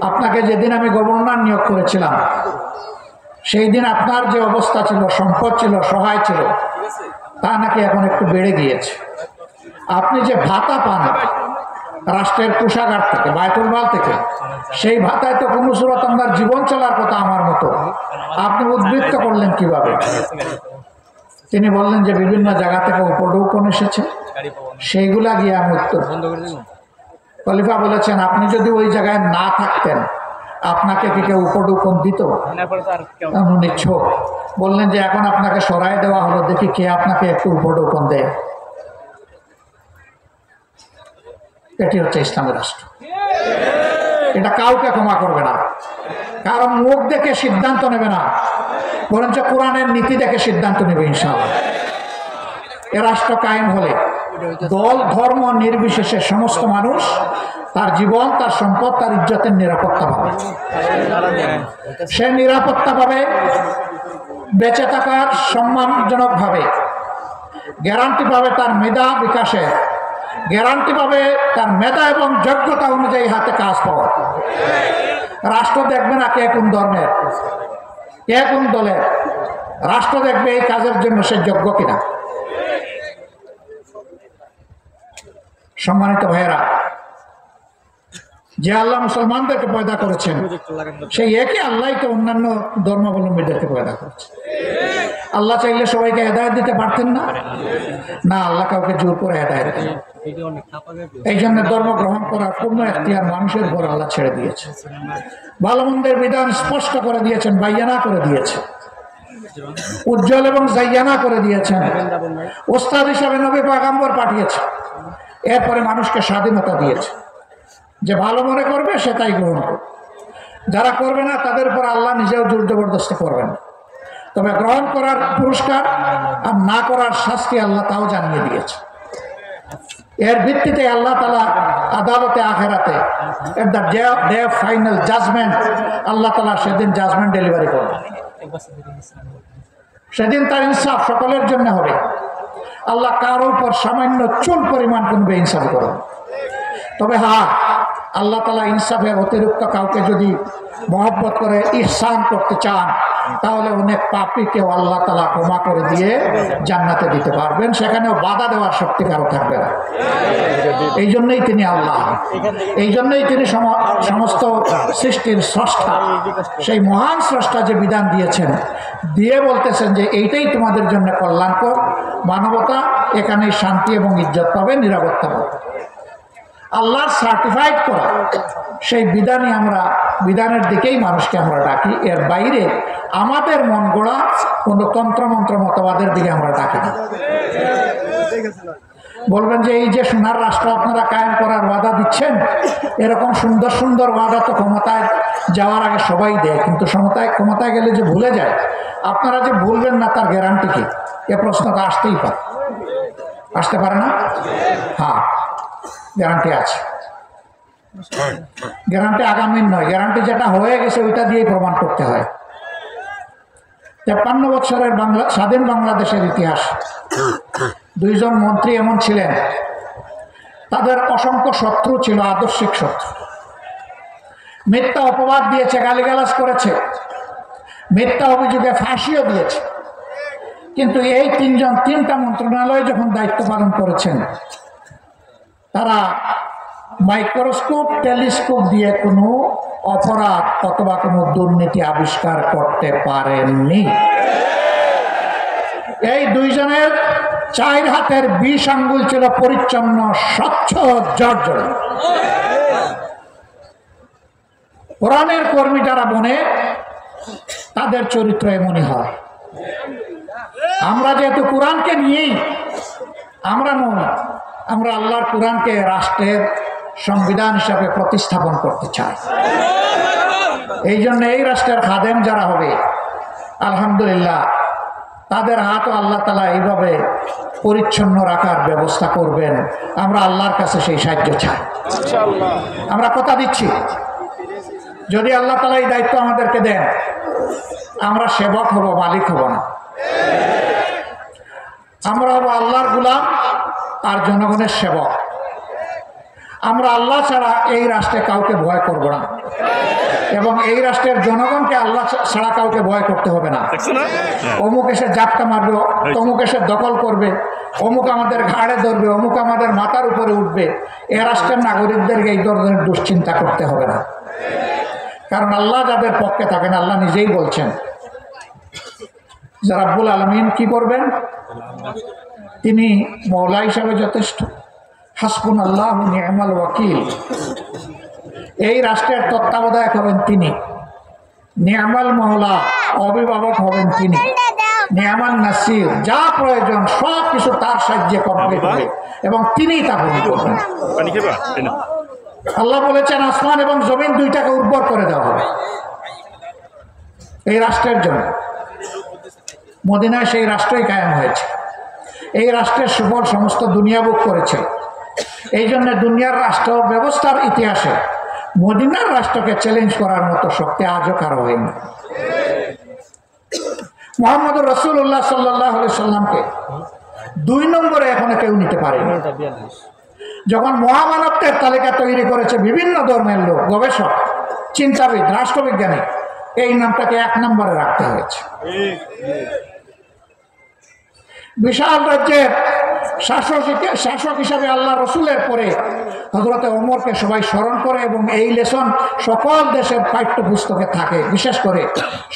আপনাকে যেদিন আমি গভর্নর নিয়োগ করেছিলাম, সেই দিন আপনার যে অবস্থা ছিল, সম্পদ ছিল, সহায় ছিল, তা নাকি এখন একটু বেড়ে গিয়েছে। আপনি যে ভাতা পান রাষ্ট্রের কোষাগার থেকে, বায়তুল মাল থেকে, সেই ভাতায় তো কোনো সুরত আপনার জীবন চলার কথা আমার মতো, আপনি উদ্বৃত্ত করলেন কিভাবে? তিনি বললেন যে বিভিন্ন জায়গা থেকে উপঢৌকন এসেছে, সেইগুলা গিয়ে আমি উত্তর। খলিফা বলেছেন, আপনি যদি ওই জায়গায় না থাকতেন আপনাকে কি কেউ উপঢৌকন দিত? উনি ছোট বললেন যে এখন আপনাকে সরাই দেওয়া হলো, দেখি কে আপনাকে একটু উপঢৌকন দেয়। এটি হচ্ছে ইসলামী রাষ্ট্র। এটা কাউকে ক্ষমা করবে না, কারণ মুখ দেখে সিদ্ধান্ত নেবে না, বরঞ্চ কোরআনের নীতি দেখে সিদ্ধান্ত নেবে ইনশাআল্লাহ। এ রাষ্ট্র কায়েম হলে দল ধর্ম নির্বিশেষে সমস্ত মানুষ তার জীবন, তার সম্পদ, তার ইজ্জতের নিরাপত্তা পাবে। সে নিরাপত্তা পাবে বেঁচে থাকার সম্মানজনকভাবে, গ্যারান্টি পাবে তার মেধা বিকাশে, গ্যারান্টি পাবে তার মেধা এবং যোগ্যতা অনুযায়ী হাতে কাজ পাওয়া। রাষ্ট্র দেখবে না কে কোন ধর্মের, কে কোন দলের, রাষ্ট্র দেখবে এই কাজের জন্য সে যোগ্য কিনা। সম্মানিত ভাইয়েরা, যে আল্লাহ মুসলমানদেরকে পয়দা করেছেন সেই একই আল্লাহ তো অন্যান্য ধর্মাবলম্বীদেরকে পয়দা করেছেন। আল্লাহ চাইলে সবাইকে হেদায়েত দিতে পারতেন না? না, আল্লাহ কাউকে জোর করে হেদায়েত দেন। এই জন্য ধর্ম গ্রহণ করার পূর্ণ এখতিয়ার মানুষের উপর আল্লাহ ছেড়ে দিয়েছে। ভালো মন্দের বিধান স্পষ্ট করে দিয়েছেন, বাইয়ানা করে দিয়েছে, উজ্জ্বল এবং জাইয়ানা করে দিয়েছেন। ওস্তাদ হিসাবে নবী পয়গম্বর পাঠিয়েছে, এরপরে মানুষকে স্বাধীনতা দিয়েছে যে ভালো মনে করবে সে তাই গ্রহণ করবে, যারা করবে না তাদের উপর আল্লাহ নিজেও জোর জবরদস্তি করবেন। তবে গ্রহণ করার পুরস্কার আর না করার শাস্তি আল্লাহ তাও জানিয়ে দিয়েছে। এর ভিত্তিতে আল্লাহ তাআলা আদালতে আখিরাতে at the day of final judgment Allah তাআলা সেদিন জাজমেন্ট ডেলিভারি করবেন। সেদিন তার ইনসাফ সকলের জন্য হবে। আল্লাহ কারো উপর সামান্য চুল পরিমাণ কোন বেইনসাফ করবেন। তবে হ্যাঁ, আল্লাহ তাআলা ইনসাফের অতিরিক্ত কাউকে যদি মহব্বত করে ইহসান করতে চান তাহলে অনেক পাপীকেও আল্লাহ তাআলা ক্ষমা করে দিয়ে জান্নাতে দিতে পারবেন, সেখানেও বাধা দেওয়ার শক্তি কারো থাকবে না। এই জন্যই তিনি আল্লাহ, এই জন্যই তিনি সমস্ত সৃষ্টির স্রষ্টা। সেই মহান স্রষ্টা যে বিধান দিয়েছেন, দিয়ে বলতেছেন যে এইটাই তোমাদের জন্য কল্যাণকর, মানবতা এখানেই শান্তি এবং ইজ্জত পাবে, নিরাপত্তা পাবে। আল্লাহর সার্টিফাইড করা সেই বিধানই আমরা, বিধানের দিকেই মানুষকে আমরা ডাকি। এর বাইরে আমাদের মন গড়া কোনো তন্ত্রমন্ত্র মতবাদের দিকে আমরা ডাকি না। বলবেন যে এই যে সোনার রাষ্ট্র আপনারা কায়েম করার ওয়াদা দিচ্ছেন, এরকম সুন্দর সুন্দর ওয়াদা তো ক্ষমতায় যাওয়ার আগে সবাই দেয়, কিন্তু ক্ষমতায় গেলে যে ভুলে যায়। আপনারা যে ভুলবেন না তার গ্যারান্টি কি? এ প্রশ্নটা আসতেই পারে, আসতে পারে না? হ্যাঁ, গ্যারান্টি আছে। গ্যারান্টি আগামীর নয়, গ্যারান্টি যেটা হয়ে গেছে ওইটা দিয়েই প্রমাণ করতে হয়। 53 বছরের স্বাধীন বাংলাদেশের ইতিহাস, দুইজন মন্ত্রী এমন ছিলেন, তাদের অসংখ্য শত্রু ছিল, আদর্শিক শত্রু। মিথ্যা অপবাদ দিয়েছে, গালিগালাজ করেছে, মিথ্যা অভিযোগে ফাঁসিও দিয়েছে। কিন্তু এই তিনজন তিনটা মন্ত্রণালয়ে যখন দায়িত্ব পালন করেছেন, তারা মাইক্রোস্কোপ টেলিস্কোপ দিয়ে কোনো অপরাধ অথবা কোনো দুর্নীতি আবিষ্কার করতে পারেননি। এই দুইজনের 4 হাতের 20 আঙ্গুল ছিল পরিচ্ছন্ন, স্বচ্ছ, জর্জর। কোরআনের কর্মী যারা বনে তাদের চরিত্র এমনই হয়। আমরা যেহেতু কোরআনকে নিয়েই, আমরা নই, আমরা আল্লাহর কোরআনকে রাষ্ট্রের সংবিধান হিসাবে প্রতিস্থাপন করতে চাই। এই জন্য এই রাষ্ট্রের খাদেম যারা হবে, আলহামদুলিল্লাহ তাদের হাতও আল্লাহ তাআলা এইভাবে পরিচ্ছন্ন রাখার ব্যবস্থা করবেন। আমরা আল্লাহর কাছে সেই সাহায্য চাই, আমরা কথা দিচ্ছি। যদি আল্লাহ তাআলা এই দায়িত্ব আমাদেরকে দেন, আমরা সেবক হব, মালিক হব না। আমরা হব আল্লাহর গোলাম আর জনগণের সেবক। আমরা আল্লাহ ছাড়া এই রাষ্ট্রে কাউকে ভয় করব না। এবং এই রাষ্ট্রের জনগণকে আল্লাহ ছাড়া কাউকে ভয় করতে হবে না। অমুক এসে জাপটা মারবে, অমুক এসে দখল করবে, অমুক আমাদের ঘাড়ে ধরবে, অমুক আমাদের মাথার উপরে উঠবে, এ রাষ্ট্রের নাগরিকদেরকে এই ধরনের দুশ্চিন্তা করতে হবে না। কারণ আল্লাহ যাদের পক্ষে থাকেন, আল্লাহ নিজেই বলছেন যে রাব্বুল আলামিন কি করবেন, তিনি মওলা হিসাবে যথেষ্ট। হাসবুনাল্লাহু ওয়া নি'মাল ওয়াকিল। এই রাষ্ট্রের তত্ত্বাবধায়ক হবেন তিনি, নি'মাল মওলা অভিভাবক হবেন তিনি, নি'মান নাসির, যা প্রয়োজন সব কিছু তার সাহায্যে কমপ্লিট হবে এবং তিনিই তা পূরণ করবেন। আল্লাহ বলেছেন আসমান এবং জমিন দুইটাকে উর্বর করে দেওয়া হবে এই রাষ্ট্রের জন্য। মদিনায় সেই রাষ্ট্রই কায়েম হয়েছে। এই রাষ্ট্রের সুফল সমস্ত দুনিয়া ভোগ করেছে। এই জন্য দুনিয়ার রাষ্ট্র ব্যবস্থার ইতিহাসে মদিনার রাষ্ট্রকে চ্যালেঞ্জ করার মতো শক্তি আজও কারো হয়নি। মুহাম্মদুর রাসূলুল্লাহ সাল্লাল্লাহু আলাইহি সাল্লামকে 2 নম্বরে এখনো কেউ নিতে পারেনি। যখন মহামানবদের তালিকা তৈরি করেছে বিভিন্ন ধর্মের লোক, গবেষক, চিন্তাবিদ, রাষ্ট্রবিজ্ঞানী, এই নামটাকে 1 নম্বরে রাখতে হয়েছে। বিশাল রাজ্যের শাসক হিসাবে আল্লাহ রসুলের পরে হযরত ওমরকে সবাই স্মরণ করে এবং এই লেসন সকল দেশের পাঠ্যপুস্তকে থাকে, বিশেষ করে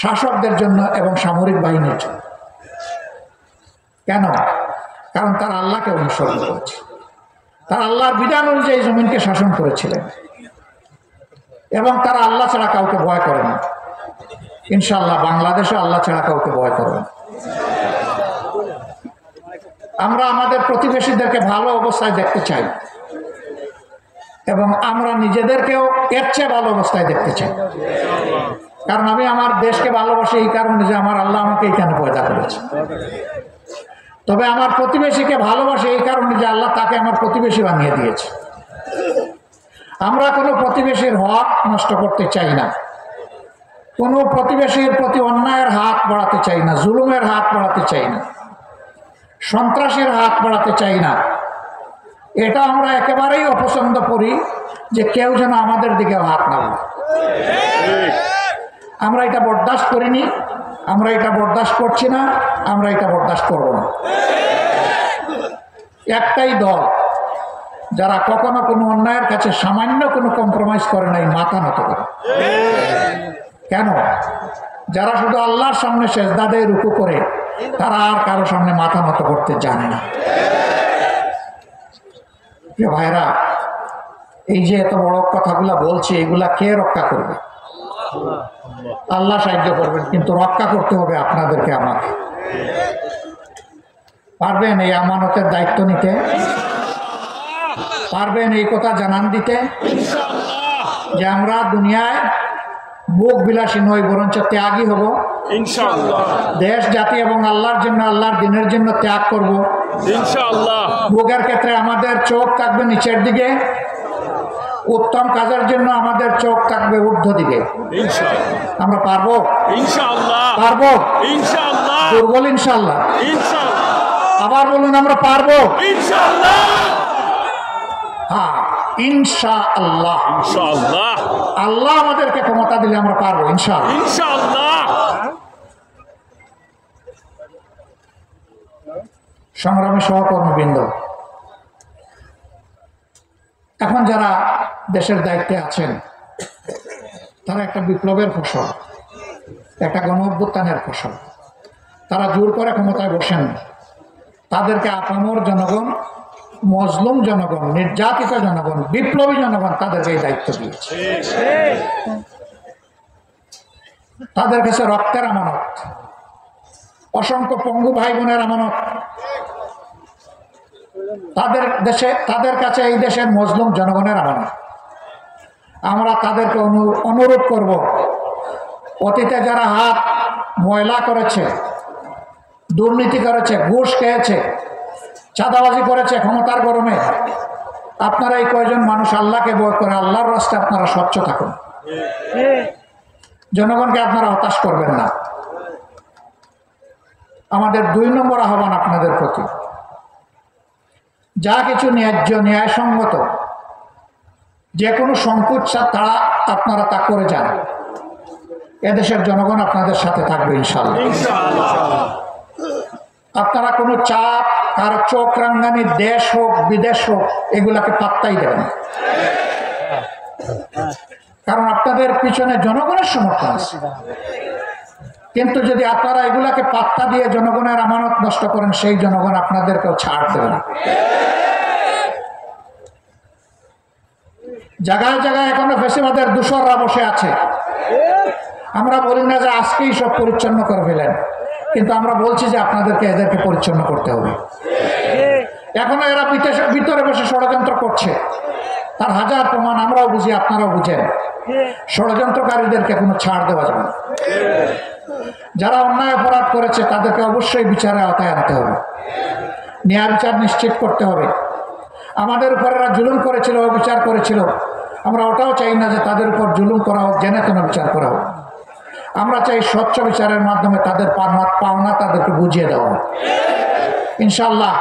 শাসকদের জন্য এবং সামরিক বাহিনীর জন্য। কেন? কারণ তারা আল্লাহকে অনুসরণ করেছে, তারা আল্লাহর বিধান অনুযায়ী জমিনকে শাসন করেছিলেন এবং তারা আল্লাহ ছাড়া কাউকে ভয় করে না। ইনশাআল্লাহ বাংলাদেশে আল্লাহ ছাড়া কাউকে ভয় করবে না। আমরা আমাদের প্রতিবেশীদেরকে ভালো অবস্থায় দেখতে চাই এবং আমরা নিজেদেরকেও এর চেয়ে ভালো অবস্থায় দেখতে চাই। কারণ আমি আমার দেশকে ভালোবাসি এই কারণে যে আমার আল্লাহ আমাকে এইখানে পয়দা করেছে। তবে আমার প্রতিবেশীকে ভালোবাসি এই কারণে যে আল্লাহ তাকে আমার প্রতিবেশী বানিয়ে দিয়েছে। আমরা কোনো প্রতিবেশীর হক নষ্ট করতে চাই না, কোনো প্রতিবেশীর প্রতি অন্যায়ের হাত বাড়াতে চাই না, জুলুমের হাত বাড়াতে চাই না, সন্ত্রাসের হাত বাড়াতে চাই না। এটা আমরা একেবারেই অপছন্দ করি যে কেউ যেন আমাদের দিকে হাত না বাড়ায়। আমরা এটা বরদাস্ত করিনি, আমরা এটা বরদাস্ত করছি না, আমরা এটা বরদাস্ত করব না। একটাই দল যারা কখনো কোনো অন্যায়ের কাছে সামান্য কোনো কম্প্রোমাইজ করে নাই, মাথা নত করে। কেন? যারা শুধু আল্লাহর সামনে সেজদা দেয়, রুকু করে, তারা আর কারো সামনে মাথা নত করতে জানে না। প্রিয় ভাইরা, এই যে এত বড় কথাগুলা বলছে, এগুলা কে রক্ষা করবে? আল্লাহ সাহায্য করবেন, কিন্তু রক্ষা করতে হবে আপনাদেরকে, আমাকে। পারবেন এই আমানতের দায়িত্ব নিতে? পারবেন এই কথা জানান দিতে যে আমরা দুনিয়ায় ভোগ বিলাসী নই, বরঞ্চ ত্যাগী হব ইনশাআল্লাহ। দেশ, জাতি এবং আল্লাহর জন্য, আল্লাহর দিনের জন্য ত্যাগ করব ইনশাআল্লাহ। ভোগের ক্ষেত্রে আমাদের চোখ থাকবে নিচের দিকে, উত্তম কাজের জন্য আমাদের চোখ থাকবে ঊর্ধ্ব দিকে ইনশাআল্লাহ। আমরা পারবো ইনশাআল্লাহ, পারবো ইনশাআল্লাহ। দুর্বল ইনশাআল্লাহ, ইনশাআল্লাহ। আবার বলুন, আমরা পারবো ইনশাআল্লাহ। হ্যাঁ, ইনশাআল্লাহ, ইনশাআল্লাহ। আল্লাহ আমাদেরকে ক্ষমতা দিলে আমরা পারবো ইনশাআল্লাহ, ইনশাআল্লাহ। সংগ্রামী সহকর্মীবৃন্দ, এখন যারা দেশের দায়িত্বে আছেন, তারা একটা বিপ্লবের ফসল, একটা গণ অভ্যুত্থানের ফসল। তারা জোর করে ক্ষমতায় বসেন। তাদেরকে আপামর জনগণ, মজলুম জনগণ, নির্যাতিত জনগণ, বিপ্লবী জনগণ তাদেরকে এই দায়িত্ব দিয়েছে। তাদের কাছে রক্তের আমানত, অসংখ্য পঙ্গু ভাই বোনের আমানত, তাদের কাছে এই দেশের মজলুম জনগণের আমানত। আমরা তাদেরকে অনুরোধ করব, অতীতে যারা হাত ময়লা করেছে, দুর্নীতি করেছে, ঘুষ খেয়েছে, চাঁদাবাজি করেছে ক্ষমতার গরমে, আপনারা এই কয়জন মানুষ আল্লাহকে ভয় করে আল্লাহর রাস্তায় আপনারা স্বচ্ছ থাকুন। জনগণকে আপনারা হতাশ করবেন না। আমাদের 2 নম্বর আহ্বান আপনাদের প্রতি, যা কিছু ন্যায্য, ন্যায়সঙ্গত, যে কোনো সংকোচ তারা আপনারা তা করে যান। এদেশের জনগণ আপনাদের সাথে থাকবে ইনশাআল্লাহ। আপনারা কোনো চাপ, কারো চোখ রাঙ্গানি, দেশ হোক বিদেশ হোক, এগুলাকে পাত্তাই দেবেন, কারণ আপনাদের পিছনে জনগণের সমর্থন আছে। কিন্তু যদি আপনারা এগুলাকে পাত্তা দিয়ে জনগণের আমানত নষ্ট করেন, সেই জনগণ আপনাদেরকেও ছাড় দেবে না। জায়গায় জায়গায় এখনো ফেসিবাদের দূষররা বসে আছে। আমরা বলি না যে আজকেই সব পরিচ্ছন্ন করে ফেলেন, কিন্তু আমরা বলছি যে আপনাদেরকে এদেরকে পরিচ্ছন্ন করতে হবে। এখনো এরা ভিতরে বসে ষড়যন্ত্র করছে, তার হাজার প্রমাণ আমরাও বুঝি, আপনারাও বুঝেন। ষড়যন্ত্রকারীদেরকে কোনো ছাড় দেওয়া যাবে না। যারা অন্যায় অপরাধ করেছে তাদেরকে অবশ্যই বিচারের আওতায় আনতে হবে, ন্যায় বিচার নিশ্চিত করতে হবে। আমাদের উপর এরা জুলুম করেছিল, বিচার করেছিল, আমরা ওটাও চাই না যে তাদের উপর জুলুম করা হোক, জেনে তেন বিচার করা হোক। আমরা চাই স্বচ্ছ বিচারের মাধ্যমে তাদের পাওনা তাদেরকে বুঝিয়ে দেওয়া হোক। ইনশাল্লাহ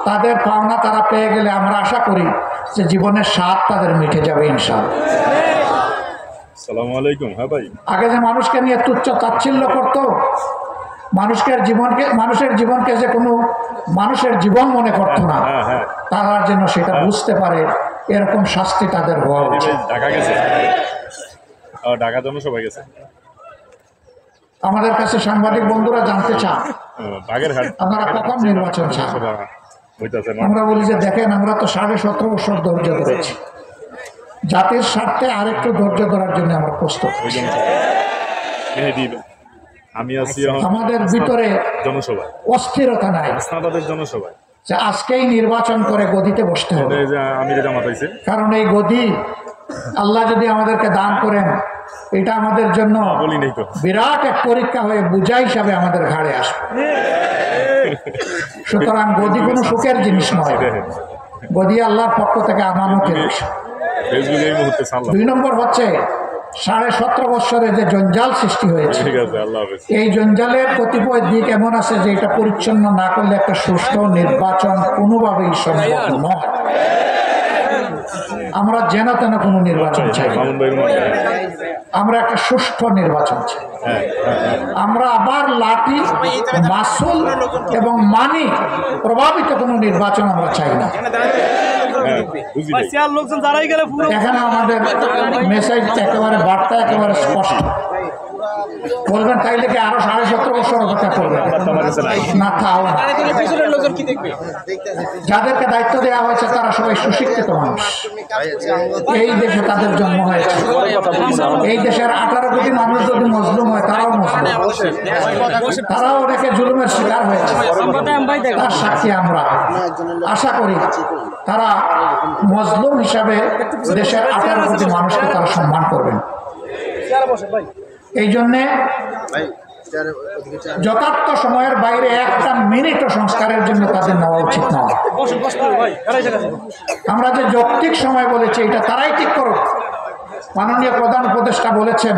তাদের পাওনা তারা পেয়ে গেলে আমরা আশা করি যে জীবনের স্বাদ তাদের মিটে যাবে ইনশাল্লাহ। আসসালামু আলাইকুম। হ্যাঁ ভাই, আগে যে মানুষকে নিয়ে তুচ্ছ তাচ্ছিল্য করতো, মানুষের জীবনকে যে কোনো মানুষের জীবন মনে করতো না, তারা যেন সেটা বুঝতে পারে, এরকম শাস্তি তাদের হওয়া উচিত। ঢাকা গেছে, ঢাকা জনসভায় গেছে। আমাদের কাছে সাংবাদিক বন্ধুরা জানতে চান আপনারা কখন নির্বাচন চান। আমরা বলি যে দেখেন, আমরা তো 17.5 বছর ধৈর্য ধরেছি, জাতির স্বার্থে আরেকটু ধৈর্য ধরার জন্য আমরা প্রস্তুত। আমাদের ভিতরে জনসভায় অস্থিরতা নাই, জনসভায় যে আজকেই নির্বাচন করে গদিতে বসতে হবে। কারণ এই গদি আল্লাহ যদি আমাদেরকে দান করেন, এটা আমাদের জন্য বিরাট এক পরীক্ষা হয়ে বোঝা হিসাবে আমাদের ঘাড়ে আসবে। সুতরাং গদি কোনো সুখের জিনিস নয়, গদি আল্লাহর পক্ষ থেকে আমানতের বিষয়। 2 নম্বর হচ্ছে 17.5 বছরে যে জঞ্জাল সৃষ্টি হয়েছে, এই জঞ্জালের কতিপয় দিক এমন আছে যে এটা পরিচ্ছন্ন না করলে একটা সুষ্ঠু নির্বাচন কোনোভাবেই সম্ভব নয়। আমরা যেন তেন কোনো নির্বাচন চাই, আমরা একটা সুষ্ঠু নির্বাচন চাই। আমরা আবার লাঠি, মাসুল এবং মানি প্রভাবিত কোনো নির্বাচন আমরা চাই না। এখানে আমাদের মেসেজ একেবারে, বার্তা একেবারে স্পষ্ট। বলবেন তাইলে কি আরো 17.5 বছর অপেক্ষা করবেন? না, তাও না। যাদেরকে দায়িত্ব দেওয়া হয়েছে তারা সবাই সুশিক্ষিত মানুষ, এই দেশে তাদের জন্ম হয়েছে। এই দেশের 18 কোটি মানুষ যদি মজলুম হয়, তারাও মজলুম, তারাও অনেকে জুলুমের শিকার হয়েছে। তার সাক্ষী আমরা। আশা করি তারা মজলুম হিসাবে দেশের 18 কোটি মানুষকে তারা সম্মান করবেন। এই জন্যে যথার্থ সময়ের বাইরে একটা মিনিটও সংস্কারের জন্য তাদের নেওয়া উচিত নয়। আমরা যে যৌক্তিক সময় বলেছি, এটা তারাই ঠিক করুক। মাননীয় প্রধান উপদেষ্টা বলেছেন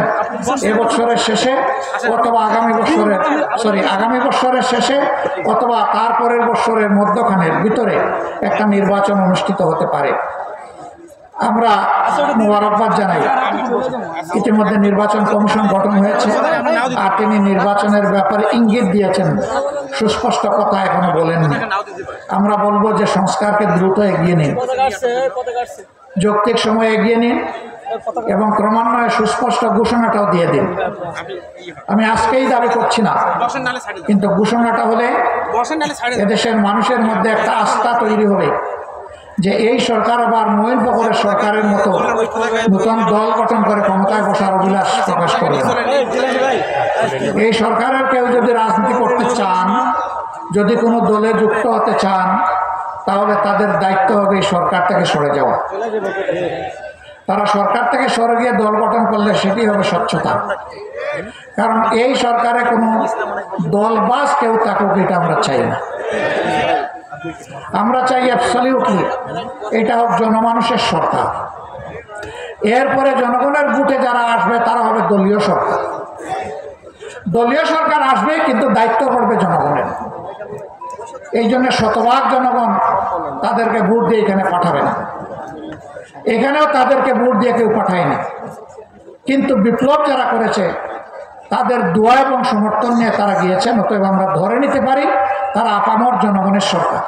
এবছরের শেষে অথবা আগামী বছরের শেষে অথবা তারপরের বছরের মধ্যখানের ভিতরে একটা নির্বাচন অনুষ্ঠিত হতে পারে। আমরা মোবারকবাদ জানাই। ইতিমধ্যে নির্বাচন কমিশন গঠন হয়েছে, আর তিনি নির্বাচনের ব্যাপারে ইঙ্গিত দিয়েছেন, সুস্পষ্ট কথা এখনো বলেননি। আমরা বলবো যে সংস্কারকে দ্রুত এগিয়ে নিন, যৌক্তিক সময়ে এগিয়ে নিন এবং ক্রমান্বয়ে সুস্পষ্ট ঘোষণাটাও দিয়ে দিন। আমি আজকেই দাবি করছি না, কিন্তু ঘোষণাটা হলে এদেশের মানুষের মধ্যে একটা আস্থা তৈরি হবে যে এই সরকার আবার মঈন ফখরের সরকারের মতো নতুন দল গঠন করে ক্ষমতায় বসার অভিলাষ প্রকাশ করবে না। এই সরকারের কেউ যদি রাজনীতি করতে চান, যদি কোনো দলে যুক্ত হতে চান, তাহলে তাদের দায়িত্ব হবে এই সরকার থেকে সরে যাওয়া। তারা সরকার থেকে সরে গিয়ে দল গঠন করলে সেটি হবে স্বচ্ছতা। কারণ এই সরকারে কোনো দলবাজ কেউ থাকুক, এটা আমরা চাই না। আমরা চাই অ্যাবসলিউটলি এটা হোক জনমানুষের সরকার। এরপরে জনগণের ভোটে যারা আসবে তারা হবে দলীয় সরকার। দলীয় সরকার আসবে, কিন্তু দায়িত্ব পড়বে জনগণের। এই জন্য শতভাগ জনগণ তাদেরকে ভোট দিয়ে এখানে পাঠাবে না। এখানেও তাদেরকে ভোট দিয়ে কেউ পাঠায়নি, কিন্তু বিপ্লব যারা করেছে তাদের দোয়া এবং সমর্থন নিয়ে তারা গিয়েছেন। অতএব আমরা ধরে নিতে পারি তারা আপামর জনগণের সরকার,